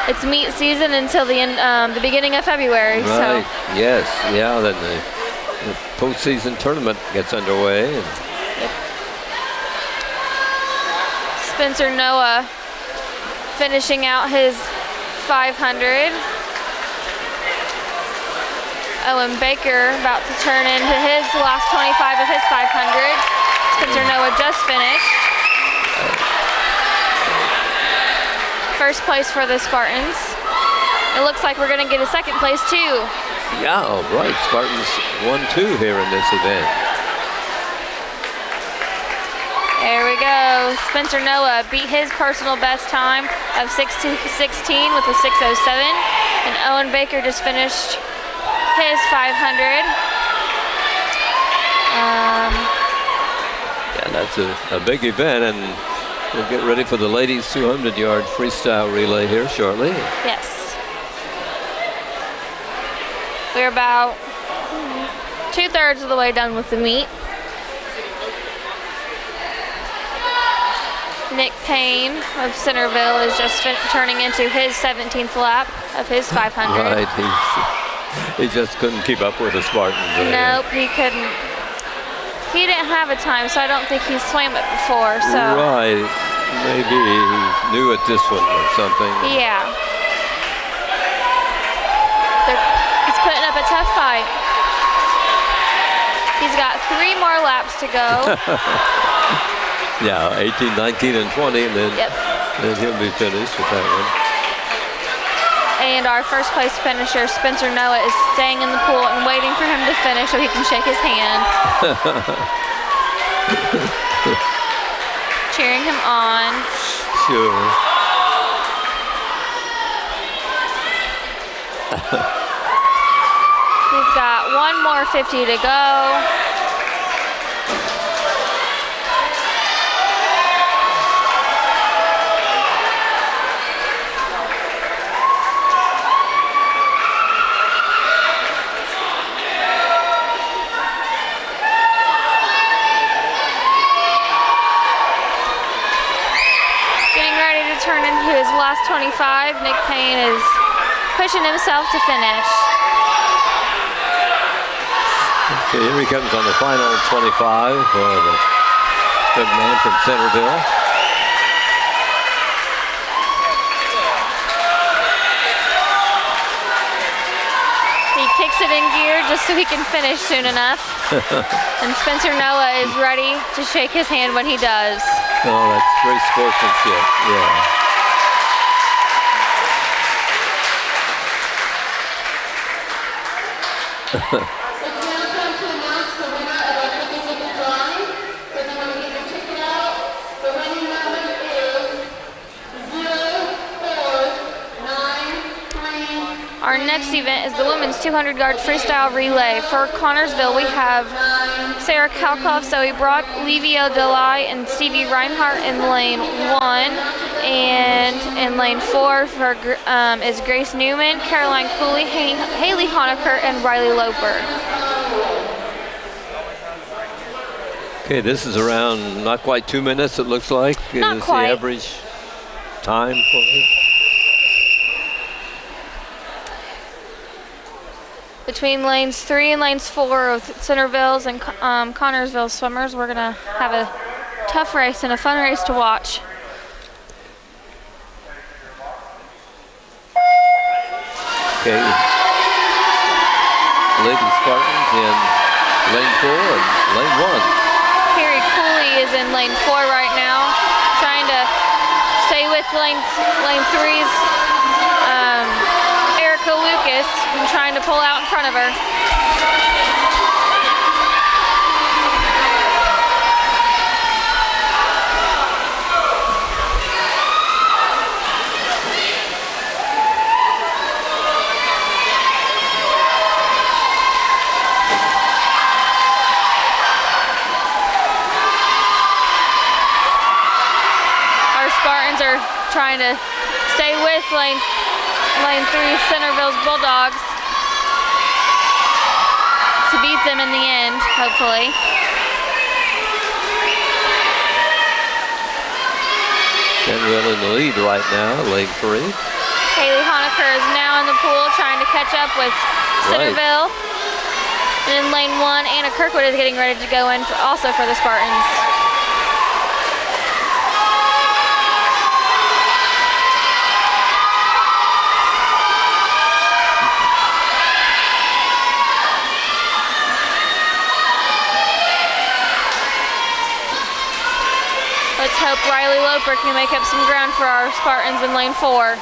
it's meet season until the end, the beginning of February. Right. So Yes. Yeah. Then the postseason tournament gets underway. And Spencer Noah finishing out his 500. Owen Baker about to turn into his last 25 of his 500. Spencer Noah just finished. First place for the Spartans. It looks like we're going to get a second place too. yeah. All right. Spartans 1-2 here in this event. There we go. Spencer Noah beat his personal best time of 6:16 with a 6:07. And Owen Baker just finished his 500. Yeah, that's a big event, and we'll get ready for the ladies 200-yard freestyle relay here shortly. Yes. We're about 2/3 of the way done with the meet. Nick Payne of Centerville is just turning into his 17th lap of his 500. Right, he just couldn't keep up with the Spartans. Nope, he couldn't. He didn't have a time, so I don't think he swam it before. So Right, maybe he knew at this one or something. yeah, he's putting up a tough fight. He's got 3 more laps to go. Yeah, 18, 19, and 20, and then, Yep. then he'll be finished with that one. And our first place finisher, Spencer Noah, is staying in the pool and waiting for him to finish so he can shake his hand. Cheering him on. Sure. He's got 1 more 50 to go. Turn into his last 25. Nick Payne is pushing himself to finish. Okay, here he comes on the final 25 for the good man from Centerville. He kicks it in gear just so he can finish soon enough. And Spencer Noah is ready to shake his hand when he does. Oh, that's great sportsmanship, yeah. It's now time to announce the winner of our ticket drawing. So if you want to get your ticket out, the winning number is 0493. Our next event is the women's 200-yard freestyle relay. For Connorsville, we have Sarah Kalkoff, Zoe Brock, Livia Delay, and Stevie Reinhart in lane 1. And in lane 4 is Grace Newman, Caroline Cooley, Haley Honecker, and Riley Loper. Okay, this is around not quite 2 minutes, it looks like. Not is quite. the average time for it. Between lanes 3 and lanes 4 of Centerville's and Connorsville swimmers, we're going to have a tough race and a fun race to watch. Okay. Lady Spartans in lane 4 and lane 1. Carrie Cooley is in lane 4 right now, trying to stay with lane 3's Erica Lucas and trying to pull out in front of her. Our Spartans are trying to stay with lane 3 Centerville's Bulldogs to beat them in the end, hopefully. Centerville in the lead right now, lane 3. Haley Honecker is now in the pool trying to catch up with Centerville. And in lane 1, Anna Kirkwood is getting ready to go in also for the Spartans. Let's hope Riley Loper can make up some ground for our Spartans in lane 4.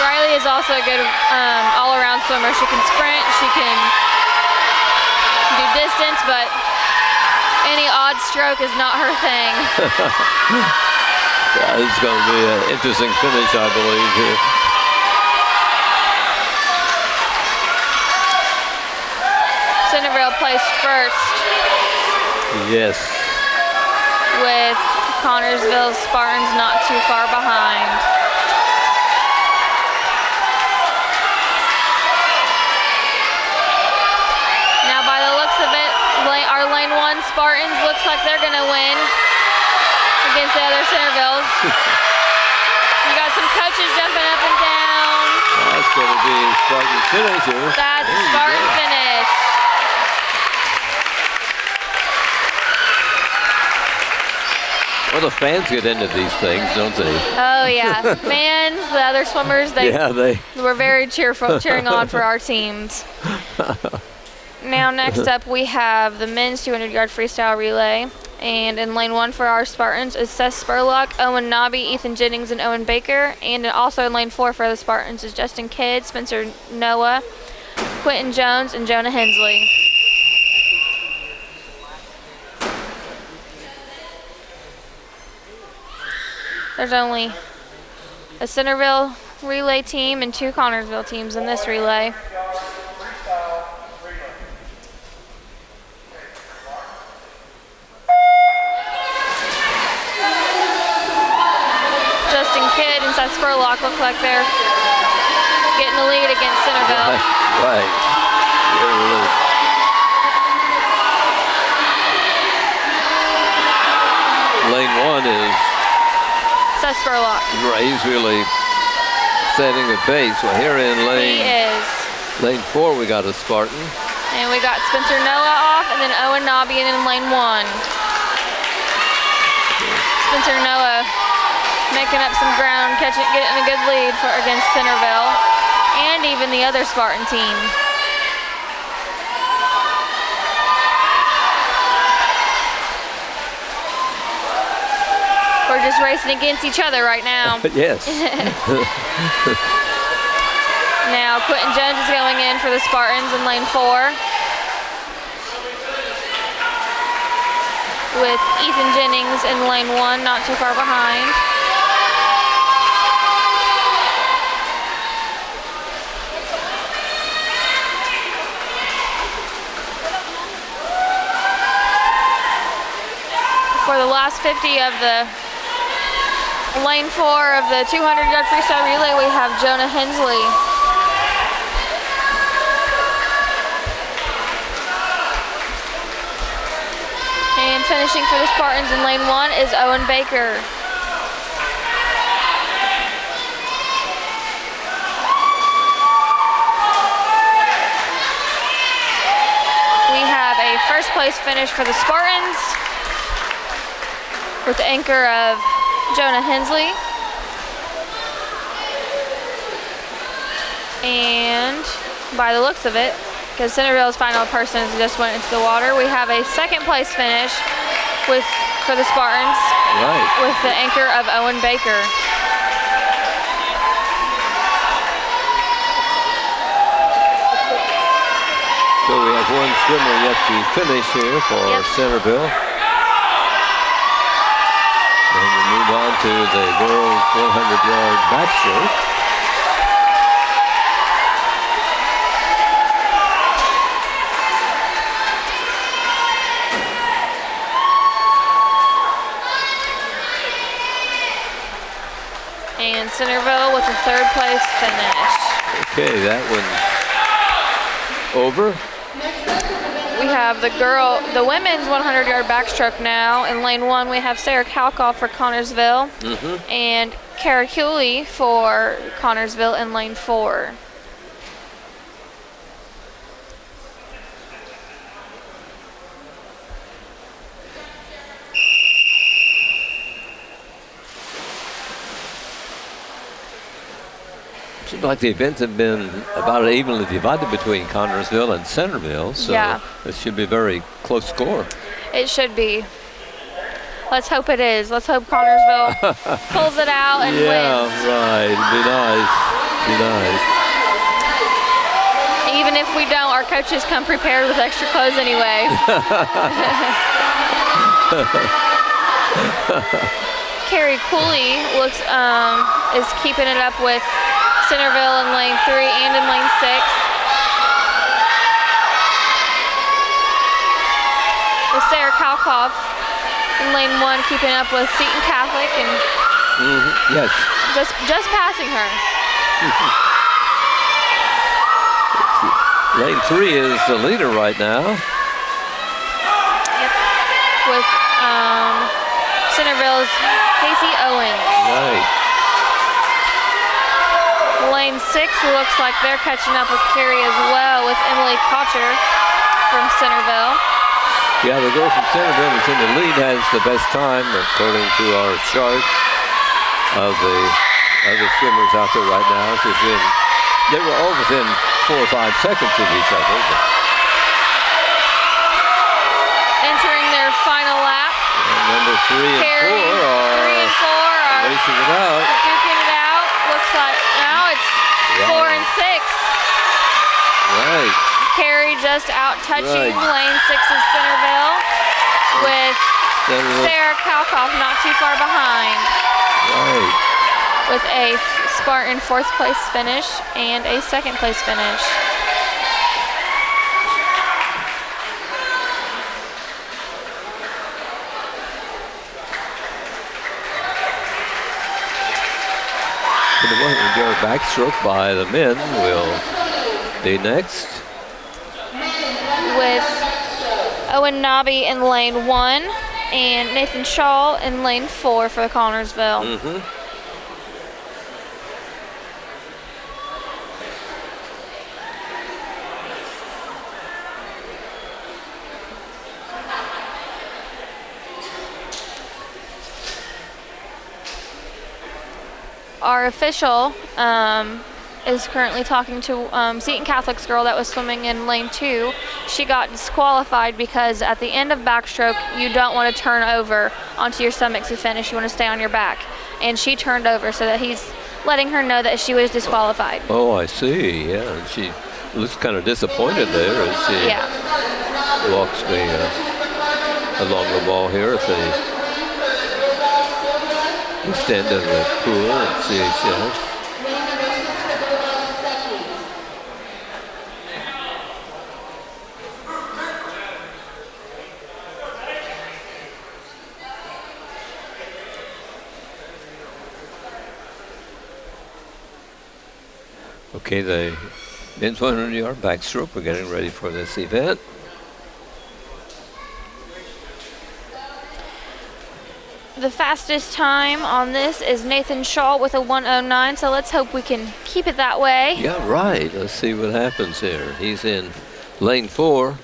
Riley is also a good all-around swimmer. She can sprint, she can do distance, but any odd stroke is not her thing. Yeah, this is going to be an interesting finish, I believe, here. Centerville placed first. Yes. With Connorsville Spartans not too far behind. Now by the looks of it, our lane 1 Spartans looks like they're going to win against the other Centervilles. You got some coaches jumping up and down. That's going to be a Spartan finish here. That's a Spartan finish. Well, the fans get into these things, don't they? Oh, yeah. Fans, the other swimmers, they were very cheerful, cheering on for our teams. Now, next up, we have the men's 200-yard freestyle relay. And in lane 1 for our Spartans is Seth Spurlock, Owen Nobby, Ethan Jennings, and Owen Baker. And also in lane 4 for the Spartans is Justin Kidd, Spencer Noah, Quentin Jones, and Jonah Hensley. There's only a Centerville relay team and 2 Connorsville teams in this relay. Justin Kidd and Seth Spurlock look like they're getting the lead against Centerville. Right. Lane 1 is Seth Spurlock. right. He's really setting the pace. Well, here in lane 4, we got a Spartan. And we got Spencer Noah off, and then Owen Nobby in lane 1. Spencer Noah making up some ground, getting a good lead against Centerville, and even the other Spartan team. We're just racing against each other right now. Yes. Now Quentin Jones is going in for the Spartans in lane 4. With Ethan Jennings in lane 1, not too far behind. For the last 50 of the lane 4 of the 200-yard freestyle relay, we have Jonah Hensley. And finishing for the Spartans in lane 1 is Owen Baker. We have a first place finish for the Spartans with the anchor of Jonah Hensley. And by the looks of it, because Centerville's final person just went into the water, we have a second place finish for the Spartans, right, with the anchor of Owen Baker. So we have one swimmer yet to finish here for Centerville. And we move on to the girls' 100-yard backstroke. And Centerville with a third place finish. Okay, that one over. We have the women's 100-yard backstroke now. In lane 1, we have Sarah Kalkoff for Connorsville and Kara Cooley for Connorsville in lane 4. Seems like the events have been about evenly divided between Connorsville and Centerville, so this should be a very close score. It should be. Let's hope it is. Let's hope Connorsville pulls it out and wins. Yeah, right. It'd be nice. Be nice. Even if we don't, our coaches come prepared with extra clothes anyway. Carrie Cooley is keeping it up with Centerville in lane 3 and in lane 6. With Sarah Kalkoff in lane 1 keeping up with Seton Catholic and yes, just passing her. Lane 3 is the leader right now. Yep. With Centerville's Casey Owens. Right. Lane 6 looks like they're catching up with Carrie as well with Emily Kocher from Centerville. Yeah, the girl from Centerville that's in the lead has the best time according to our chart of the other swimmers out there right now. They were all within 4 or 5 seconds of each other. Entering their final lap. And number 3 and 4 are racing it out. Duking it out. Looks like now it's 4 and 6. Right. Carrie just out touching lane 6's Centerville with Sarah Kalkoff not too far behind. Right. With a Spartan 4th place finish and a 2nd place finish. The 100-yard backstroke by the men will be next. With Owen Nobby in lane 1 and Nathan Shaw in lane 4 for Connorsville. Our official is currently talking to Seton Catholic's girl that was swimming in lane 2. She got disqualified because at the end of backstroke, you don't want to turn over onto your stomach to finish. You want to stay on your back. And she turned over so that he's letting her know that she was disqualified. Oh, I see. Yeah, and she looks kind of disappointed there as she walks me along the wall here at the extent of the pool at CHS. Okay, the men's 100-yard backstroke. We're getting ready for this event. The fastest time on this is Nathan Shaw with a 1:09, so let's hope we can keep it that way. Yeah, right. Let's see what happens here. He's in lane 4.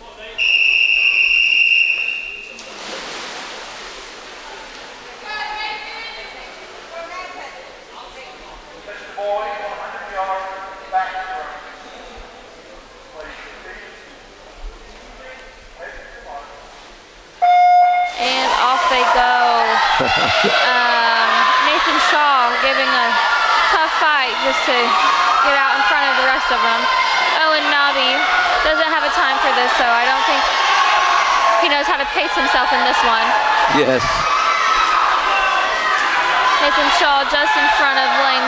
Nathan Shaw giving a tough fight just to get out in front of the rest of them. Owen Nobby doesn't have a time for this, so I don't think he knows how to pace himself in this one. Yes. Nathan Shaw just in front of lane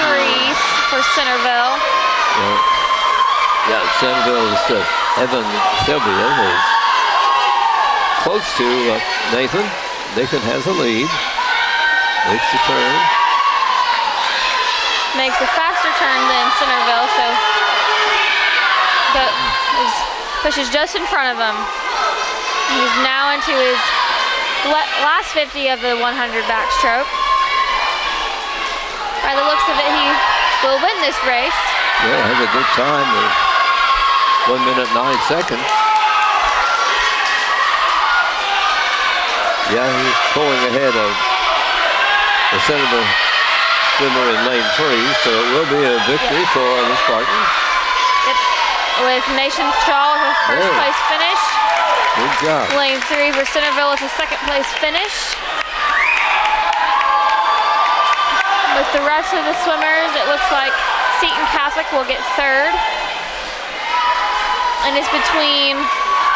3 for Centerville. Yeah, Centerville's Evan Sylvia is close to Nathan. Nathan has a lead. Makes the turn. Makes a faster turn than Centerville, so but pushes just in front of him. is now into his last 50 of the 100 backstroke. By the looks of it, he will win this race. Yeah, has a good time of 1 minute 9 seconds. Yeah, he's pulling ahead of the Centerville swimmer in lane 3, so it will be a victory for the Spartans. With Nation Shaw with a first place finish. Good job. Lane 3 for Centerville with a second place finish. With the rest of the swimmers, it looks like Seton Catholic will get third. And it's between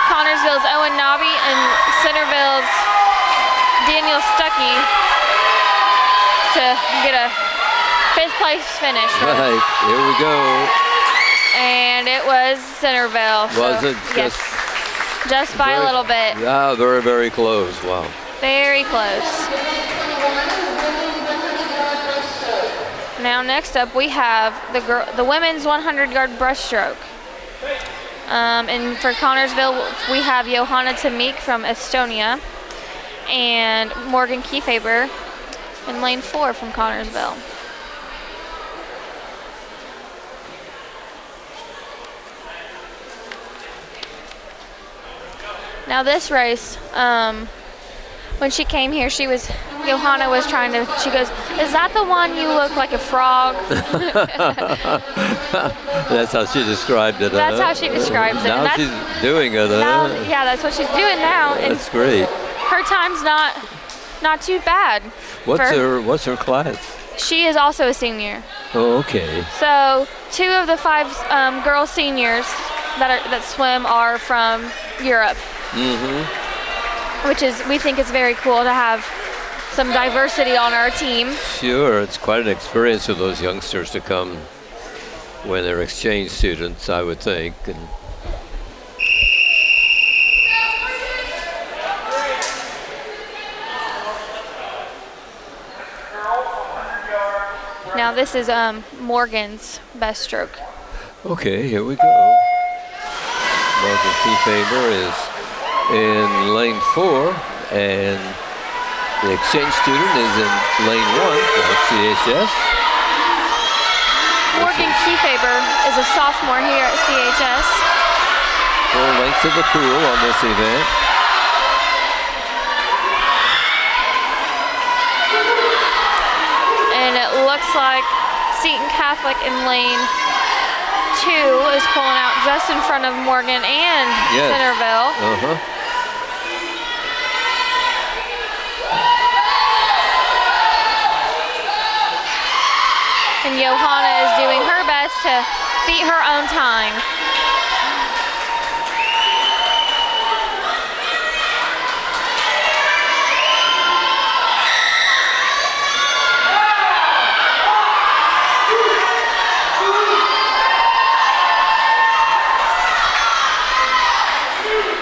Connorsville's Owen Nobby and Centerville's Daniel Stuckey to get a 5th place finish. Right, here we go. And it was Centerville. Was it? Yes, just by a little bit. Yeah, very, very close. Wow. Very close. Now next up we have the women's 100-yard breaststroke. And for Connorsville we have Johanna Tamik from Estonia and Morgan Kiefaber in lane 4 from Connorsville. Now this race, when she came here, Johanna was trying to, she goes, "Is that the one you look like a frog?" That's how she described it. That's how she describes it. Now she's doing it. Now, yeah, that's what she's doing now. And that's great. her time's not too bad. What's her class? She is also a senior. Oh, okay. So 2 of the 5 girl seniors that swim are from Europe. Which we think is very cool to have some diversity on our team. Sure, it's quite an experience for those youngsters to come when they're exchange students, I would think. And now this is Morgan's best stroke. Okay, here we go. Morgan Kiefaber is in lane 4, and the exchange student is in lane 1 for CHS. Morgan Kiefaber is a sophomore here at CHS. Full length of the pool on this event. And it looks like Seton Catholic in lane 2 is pulling out just in front of Morgan and Centerville. And Johanna is doing her best to beat her own time.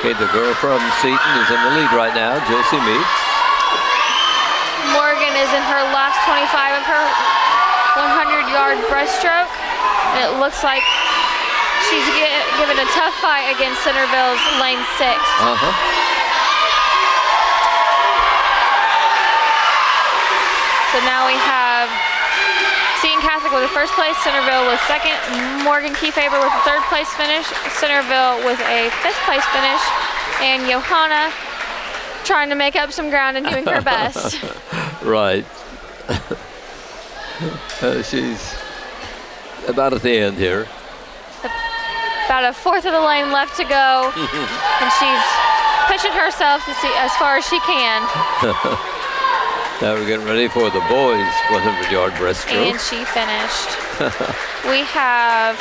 Okay, the girl from Seton is in the lead right now, Josie Meeks. Morgan is in her last 25 of her 100-yard breaststroke. And it looks like she's given a tough fight against Centerville's lane 6. So now we have Seton Catholic with a first place, Centerville with second, Morgan Kiefaber with a third place finish, Centerville with a 5th place finish, and Johanna trying to make up some ground and doing her best. Right. She's about at the end here. About a 4th of the lane left to go, and she's pushing herself to see as far as she can. Now we're getting ready for the boys' 100-yard breaststroke. And she finished. We have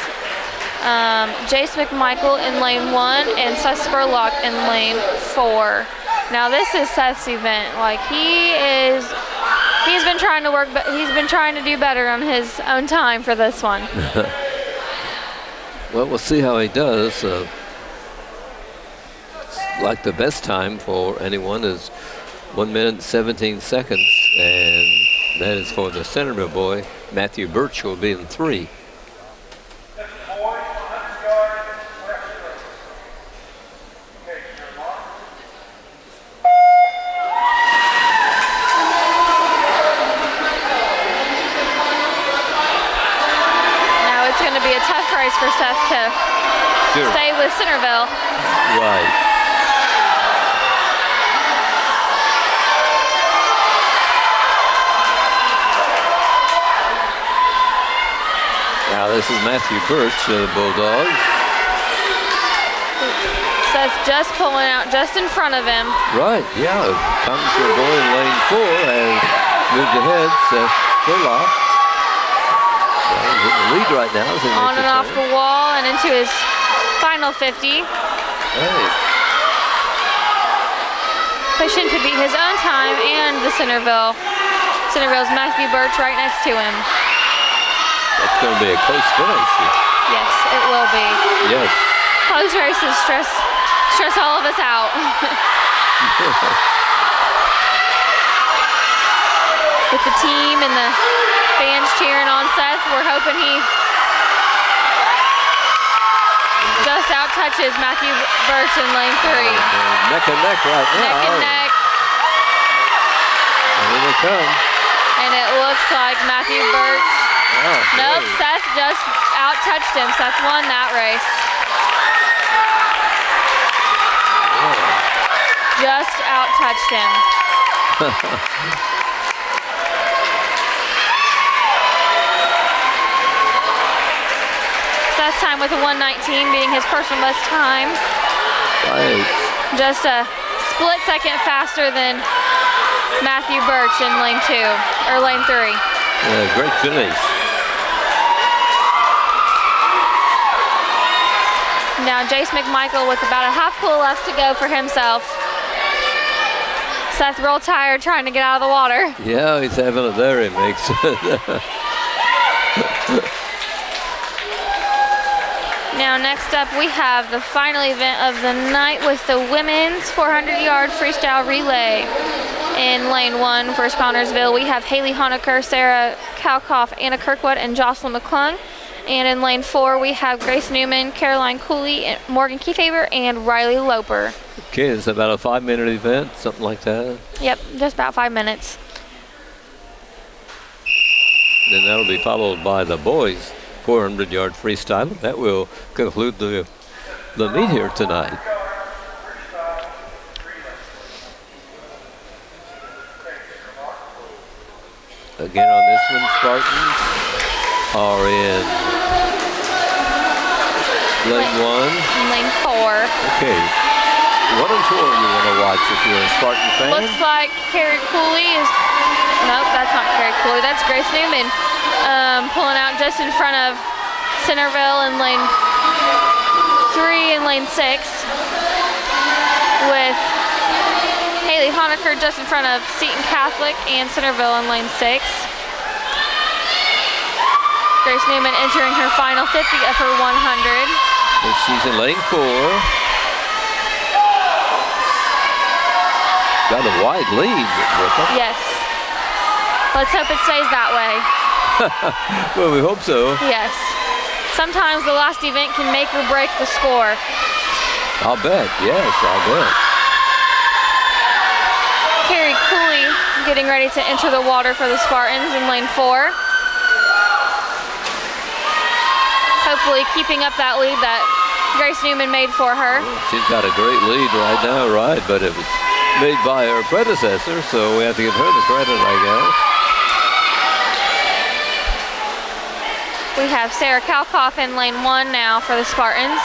Jace McMichael in lane 1 and Seth Spurlock in lane 4. Now this is Seth's event. Like he's been trying to work, but he's been trying to do better on his own time for this one. Well, we'll see how he does. Like the best time for anyone is 1 minute 17 seconds, and that is for the Centerville boy. Matthew Birch will be in 3. for Seth to stay with Centerville. Right. Now this is Matthew Birch of the Bulldogs. Seth just pulling out just in front of him. Right, yeah. Commissary boy in lane 4 has moved ahead. Seth Spurlock. He's in the lead right now. As he On makes and a off turn. the wall and into his final 50. Hey. Pushing to beat his own time and the Centerville's Matthew Birch right next to him. That's going to be a close finish. Yes, it will be. Yes. Close races stress all of us out. With the team and the fans cheering on Seth, we're hoping he just out-touches Matthew Birch in lane 3. Neck and neck right now. Neck and neck. And here they come. And it looks like Matthew Birch. Oh, Nope, great. Seth just out-touched him. Seth won that race. Just out-touched him. Seth's time with a 1:19 being his personal best time. Right. Just a split second faster than Matthew Birch in lane 2, or lane 3. Yeah, great finish. Now Jace McMichael with about a half pool left to go for himself. Seth real tired trying to get out of the water. Yeah, he's having it there, he makes it. Now next up we have the final event of the night with the women's 400-yard freestyle relay. In lane 1 for Connorsville, we have Haley Honecker, Sarah Kalkoff, Anna Kirkwood, and Jocelyn McClung. And in lane 4, we have Grace Newman, Caroline Cooley, Morgan Kiefaber, and Riley Loper. Okay, it's about a 5-minute event, something like that. Yep, just about 5 minutes. Then that'll be followed by the boys' 400-yard freestyle. That will conclude the meet here tonight. Again on this one, Spartans are in lane 1. Lane 4. Okay. What and 4 you want to watch if you're a Spartan fan? Looks like Carrie Cooley is, nope, that's not Carrie Cooley, that's Grace Newman. Pulling out just in front of Centerville in lane 3 and lane 6. With Haley Honecker just in front of Seton Catholic and Centerville in lane 6. Grace Newman entering her final 50 of her 100. And she's in lane 4. Got a wide lead with her. Yes. Let's hope it stays that way. Well, we hope so. Yes. Sometimes the last event can make or break the score. I'll bet. Yes, I'll bet. Carrie Cooley getting ready to enter the water for the Spartans in lane 4. Hopefully keeping up that lead that Grace Newman made for her. She's got a great lead right now, right? But it was made by her predecessor, so we have to give her the credit, I guess. We have Sarah Kalkoff in lane 1 now for the Spartans.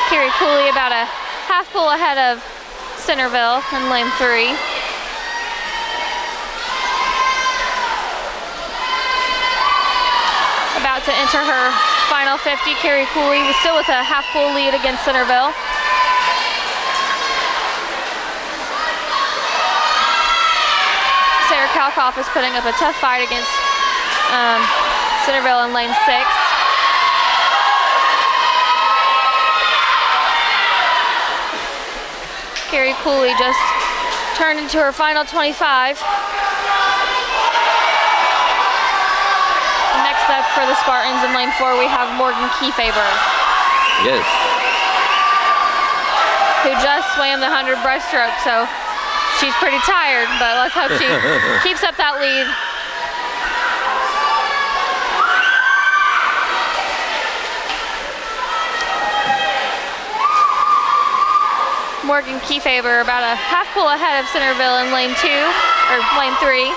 Carrie Cooley about a half pool ahead of Centerville in lane 3. About to enter her final 50. Carrie Cooley was still with a half pool lead against Centerville. Sarah Kalkoff is putting up a tough fight against Centerville in lane 6. Carrie Cooley just turned into her final 25. Next up for the Spartans in lane 4, we have Morgan Kiefaber. Yes. Who just swam the 100 breaststroke, so she's pretty tired, but let's hope she keeps up that lead. Morgan Kefeber about a half pull ahead of Centerville in lane 2, or lane 3.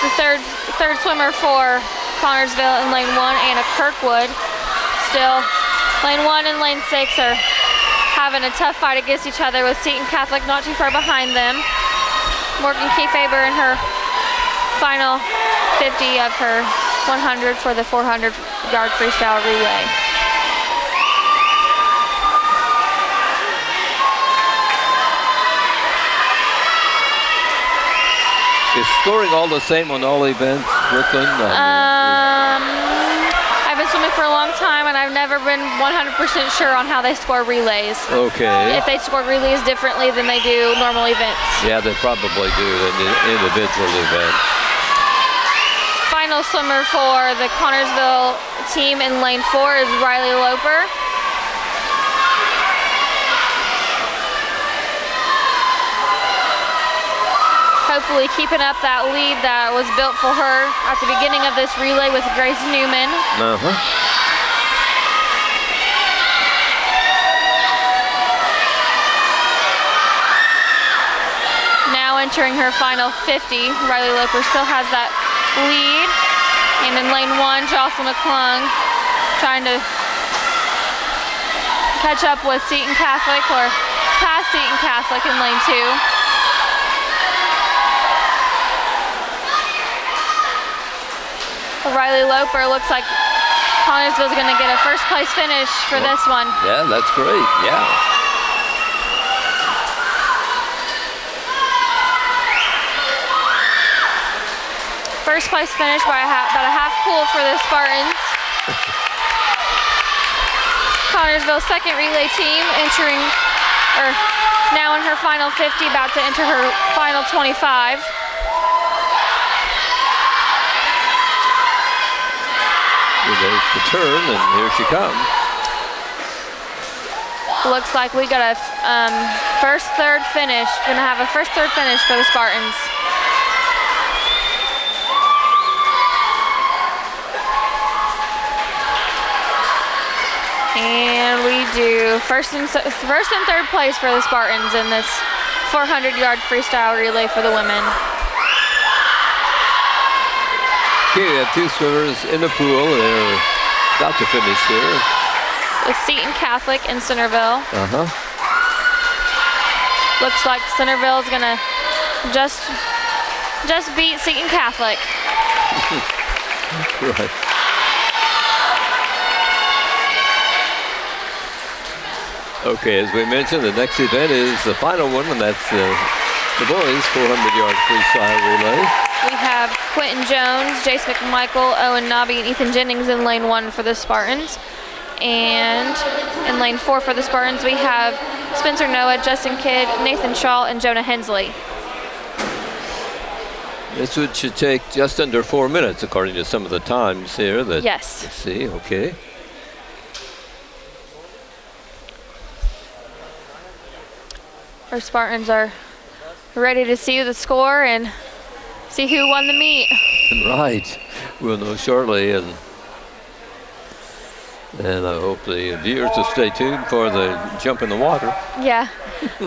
The third swimmer for Connersville in lane 1, Anna Kirkwood. Still, lane 1 and lane 6 are having a tough fight against each other with Seton Catholic not too far behind them. Morgan Kefeber in her final 50 of her 100 for the 400-yard freestyle relay. Is scoring all the same on all events, Brooklyn? I've been swimming for a long time, and I've never been 100% sure on how they score relays. Okay. If they score relays differently than they do normal events. Yeah, they probably do in the individual events. Final swimmer for the Connersville team in lane 4 is Riley Loper. Hopefully keeping up that lead that was built for her at the beginning of this relay with Grace Newman. Now entering her final 50, Riley Loper still has that lead. And in lane 1, Jocelyn McClung trying to catch up with Seton Catholic or pass Seton Catholic in lane 2. Riley Loper looks like Connersville's going to get a first place finish for this one. Yeah, that's great. Yeah. First place finish by about a half pool for the Spartans. Connersville's second relay team now in her final 50, about to enter her final 25. There's the turn, and here she comes. Looks like we got a first-third finish. Gonna have a first-third finish for the Spartans. And we do first and third place for the Spartans in this 400-yard freestyle relay for the women. Okay, we have two swimmers in the pool. They're about to finish here. With Seton Catholic and Centerville. Looks like Centerville is gonna just beat Seton Catholic. Right. Okay, as we mentioned, the next event is the final one, and that's the boys' 400-yard freestyle relay. We have Quentin Jones, Jace McMichael, Owen Nobby, and Ethan Jennings in lane 1 for the Spartans. And in lane 4 for the Spartans, we have Spencer Noah, Justin Kidd, Nathan Shaw, and Jonah Hensley. This should take just under 4 minutes, according to some of the times here. Yes. Let's see, okay. Our Spartans are ready to see the score and see who won the meet. Right, we'll know shortly, and I hope the viewers will stay tuned for the jump in the water. Yeah,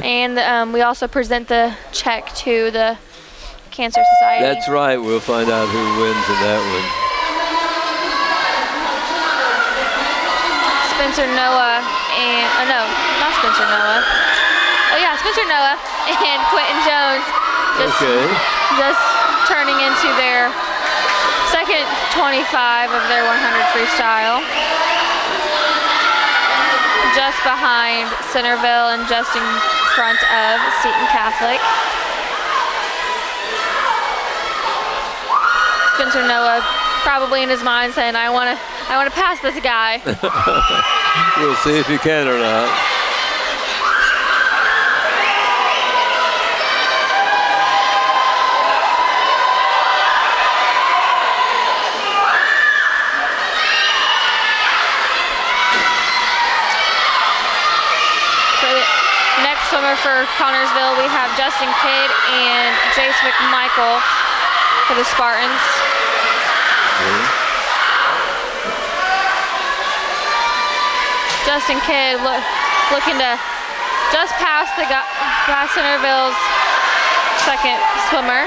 and we also present the check to the Cancer Society. That's right, we'll find out who wins in that one. Spencer Noah and, no, not Spencer Noah. Oh yeah, Spencer Noah and Quentin Jones just turning into their second 25 of their 100 freestyle. Just behind Centerville and just in front of Seton Catholic. Spencer Noah probably in his mind saying, I want to pass this guy. We'll see if you can or not. Swimmer for Connersville, we have Justin Kidd and Jace McMichael for the Spartans. Justin Kidd looking to just pass Centerville's second swimmer.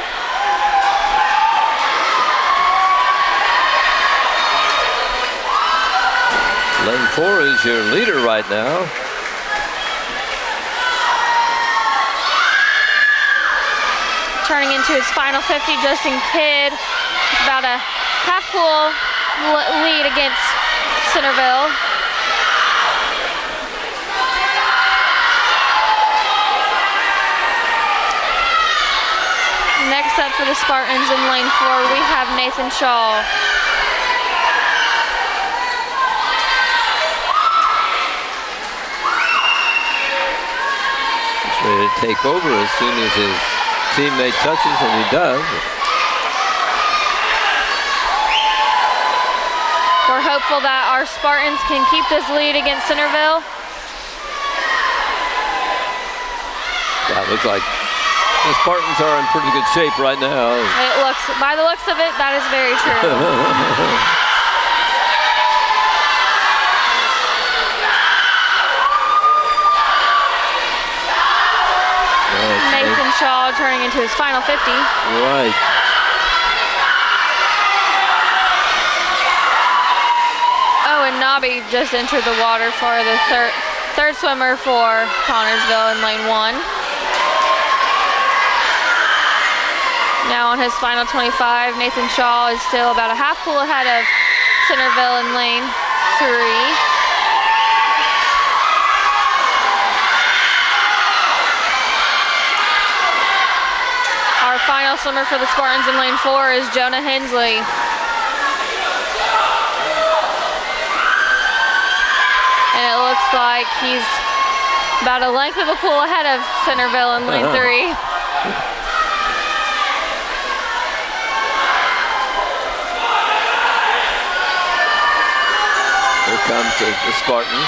Lane 4 is your leader right now. Turning into his final 50, Justin Kidd, about a half pool lead against Centerville. Next up for the Spartans in lane 4, we have Nathan Shaw. He's ready to take over as soon as his teammate touches, and he does. We're hopeful that our Spartans can keep this lead against Centerville. That looks like the Spartans are in pretty good shape right now. It looks, by the looks of it, that is very true. Nathan Shaw turning into his final 50. Right. Oh, and Nobby just entered the water for the third swimmer for Connorsville in lane 1. Now on his final 25, Nathan Shaw is still about a half pool ahead of Centerville in lane 3. Our final swimmer for the Spartans in lane 4 is Jonah Hensley. And it looks like he's about a length of a pool ahead of Centerville in lane 3. Here comes the Spartan.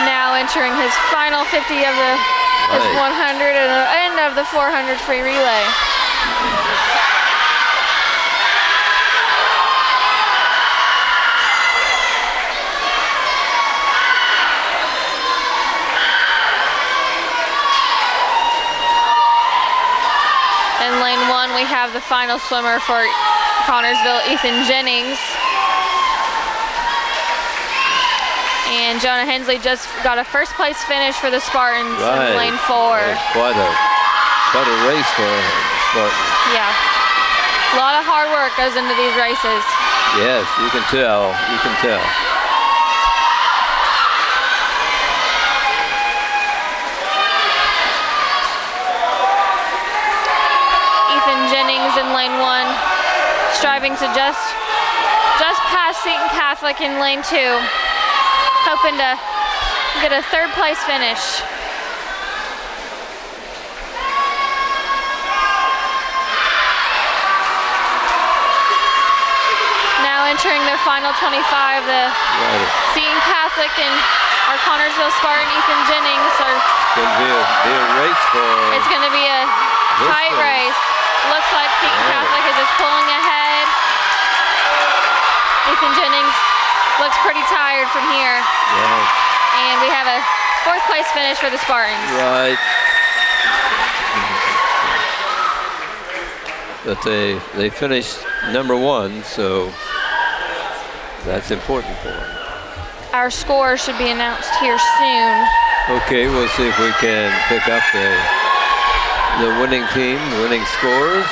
Now entering his final 50 of his 100 and the end of the 400 free relay. In lane 1, we have the final swimmer for Connorsville, Ethan Jennings. And Jonah Hensley just got a first place finish for the Spartans in lane 4. Quite a race for Spartans. Yeah. A lot of hard work goes into these races. Yes, you can tell. You can tell. Ethan Jennings in lane 1, striving to just pass Seton Catholic in lane 2. Hoping to get a third place finish. Now entering their final 25, the Seton Catholic and our Connorsville Spartan, Ethan Jennings, are It's going to be a race for. It's going to be a tight race. Looks like Seton Catholic is just pulling ahead. Ethan Jennings looks pretty tired from here. Yeah. And we have a fourth place finish for the Spartans. Right. But they finished number 1, so that's important for them. Our score should be announced here soon. Okay, we'll see if we can pick up the winning team, winning scores.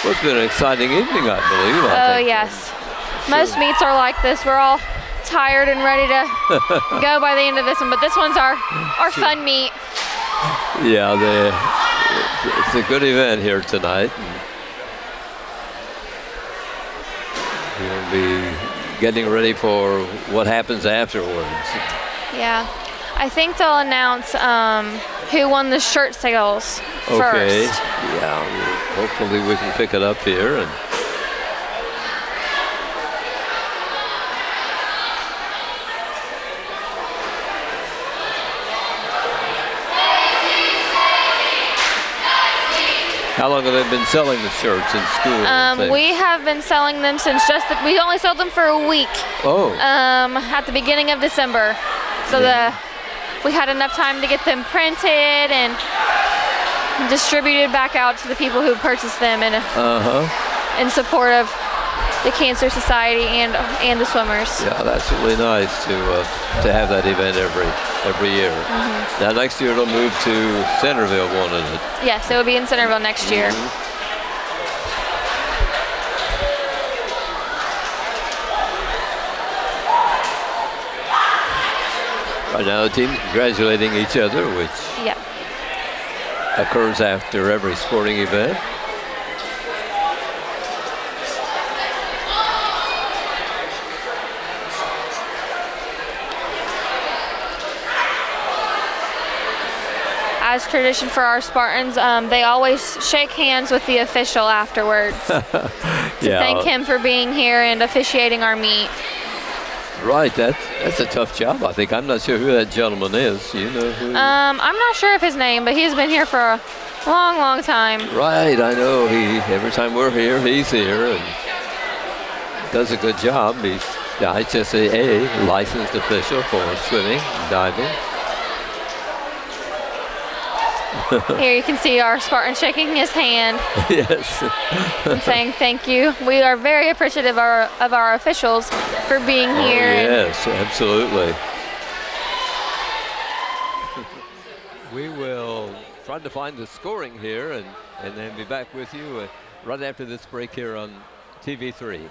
Well, it's been an exciting evening, I believe. Oh, yes. Most meets are like this. We're all tired and ready to go by the end of this one, but this one's our fun meet. Yeah, it's a good event here tonight. We'll be getting ready for what happens afterwards. Yeah. I think they'll announce who won the shirt sales Okay. first. Yeah, hopefully we can pick it up here. And How long have they been selling the shirts in school? and things? We have been selling them since we only sold them for a week. Oh. At the beginning of December. So we had enough time to get them printed and distributed back out to the people who purchased them in support of the Cancer Society and the swimmers. Yeah, that's really nice to have that event every year. Now next year it'll move to Centerville, won't it? Yes, it will be in Centerville next year. Right now the team's congratulating each other, which occurs after every sporting event. As tradition for our Spartans, they always shake hands with the official afterwards to thank him for being here and officiating our meet. Right, that's a tough job, I think. I'm not sure who that gentleman is. You know who? I'm not sure of his name, but he's been here for a long, long time. Right, I know. Every time we're here, he's here and does a good job. He's the IHSAA licensed official for swimming, diving. Here you can see our Spartan shaking his hand. Yes. And saying thank you. We are very appreciative of our officials for being here. Yes, absolutely. We will try to find the scoring here and then be back with you right after this break here on TV3.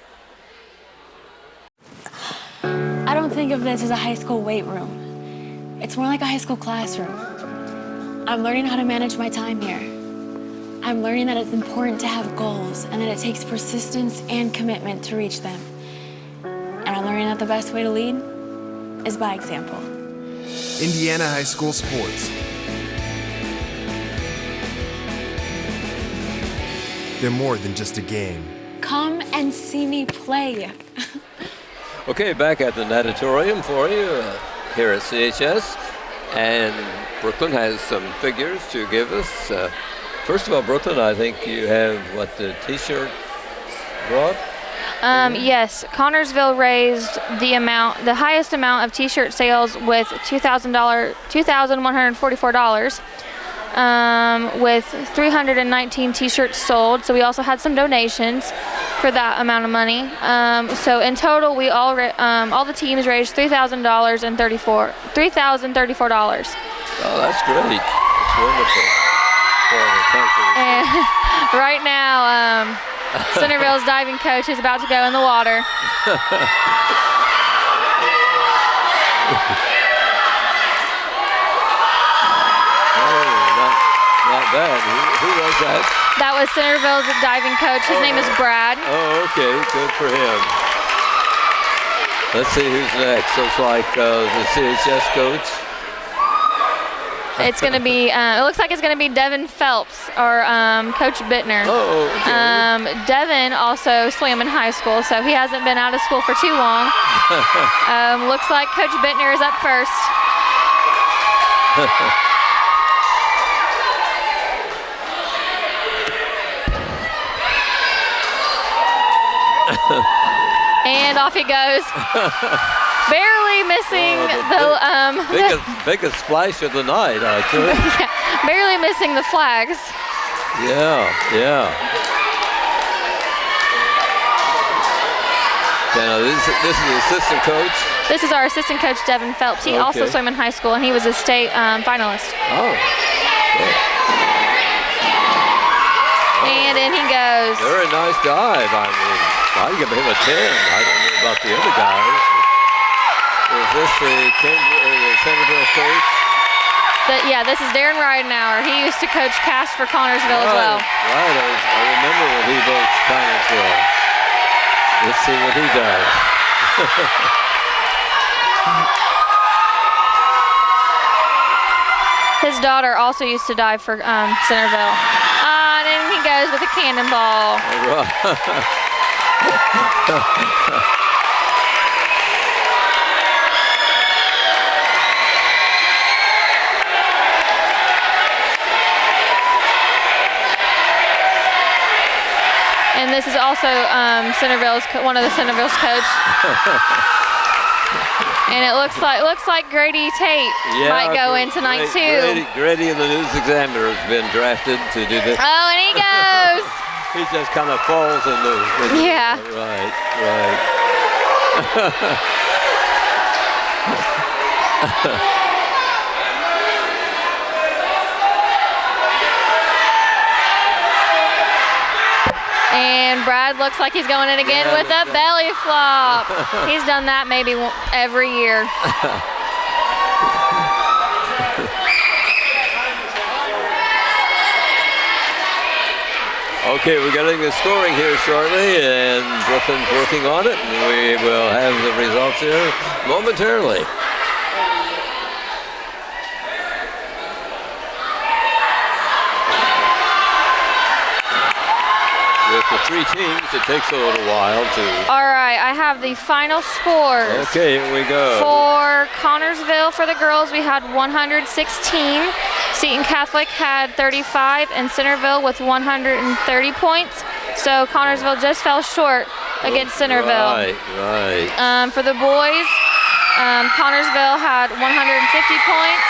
I don't think of this as a high school weight room. It's more like a high school classroom. I'm learning how to manage my time here. I'm learning that it's important to have goals and that it takes persistence and commitment to reach them. And I'm learning that the best way to lead is by example. Indiana High School Sports. They're more than just a game. Come and see me play. Okay, back at the natatorium for you here at CHS. And Brooklyn has some figures to give us. First of all, Brooklyn, I think you have the T-shirt brought? Yes, Connorsville raised the highest amount of T-shirt sales with $2,144. With 319 T-shirts sold. So we also had some donations for that amount of money. So in total, we all the teams raised $3,034. Oh, that's great. That's wonderful. And right now, Centerville's diving coach is about to go in the water. Not bad. Who was that? That was Centerville's diving coach. His name is Brad. Oh, okay. Good for him. Let's see who's next. Looks like the CHS coach. It's going to be, it looks like it's going to be Devin Phelps or Coach Bittner. Oh, okay. Devin also swam in high school, so he hasn't been out of school for too long. Looks like Coach Bittner is up first. And off he goes. Barely missing biggest splash of the night, I think. Yeah, barely missing the flags. Yeah. Now this is the assistant coach. This is our assistant coach, Devin Phelps. He also swam in high school, and he was a state finalist. Oh. And in he goes. Very nice dive. I mean, I give him a 10. I don't know about the other guys. Is this the Centerville coach? Yeah, this is Darren Ridenauer. He used to coach cast for Connorsville as well. Right, I remember when he coached Connorsville. Let's see what he does. His daughter also used to dive for Centerville. And then he goes with a cannonball. this is also one of the Centerville's coach. And it looks like Grady Tate might go in tonight too. Grady of the News Examiner has been drafted to do this. Oh, and he goes. He just kind of falls in the. Yeah. Right. And Brad looks like he's going in again with a belly flop. He's done that maybe every year. Okay, we're getting the scoring here shortly, and Brooklyn's working on it, and we will have the results here momentarily. With the three teams, it takes a little while to... All right, I have the final scores. Okay, here we go. For Connorsville, for the girls, we had 116. Seton Catholic had 35, and Centerville with 130 points. So Connorsville just fell short against Centerville. Right. For the boys, Connorsville had 150 points.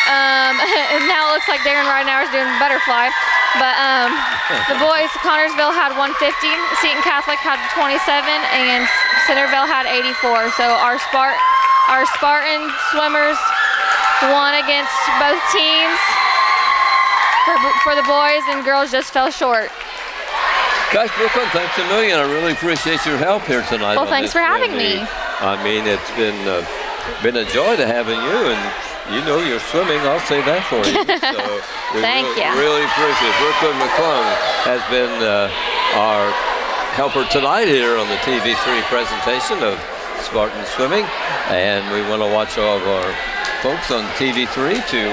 Now it looks like Darren Ridenauer is doing butterfly. But the boys, Connorsville had 150, Seton Catholic had 27, and Centerville had 84. So our Spartan swimmers won against both teams. For the boys, and girls just fell short. Gosh, Brooklyn, thanks a million. I really appreciate your help here tonight. Well, thanks for having me. I mean, it's been a joy to having you, and you know your swimming, I'll say that for you. So we really appreciate it. Brooklyn McClung has been our helper tonight here on the TV3 presentation of Spartan Swimming. And we want to watch all of our folks on TV3 to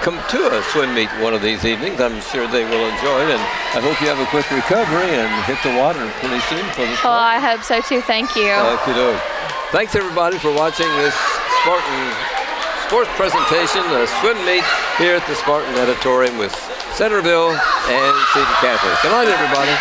come to a swim meet one of these evenings. I'm sure they will enjoy it. And I hope you have a quick recovery and hit the water pretty soon for the sport. Well, I hope so too. Thank you. Thanks everybody for watching this Spartan sports presentation, a swim meet here at the Spartan Auditorium with Centerville and Seton Catholic. Good night, everybody.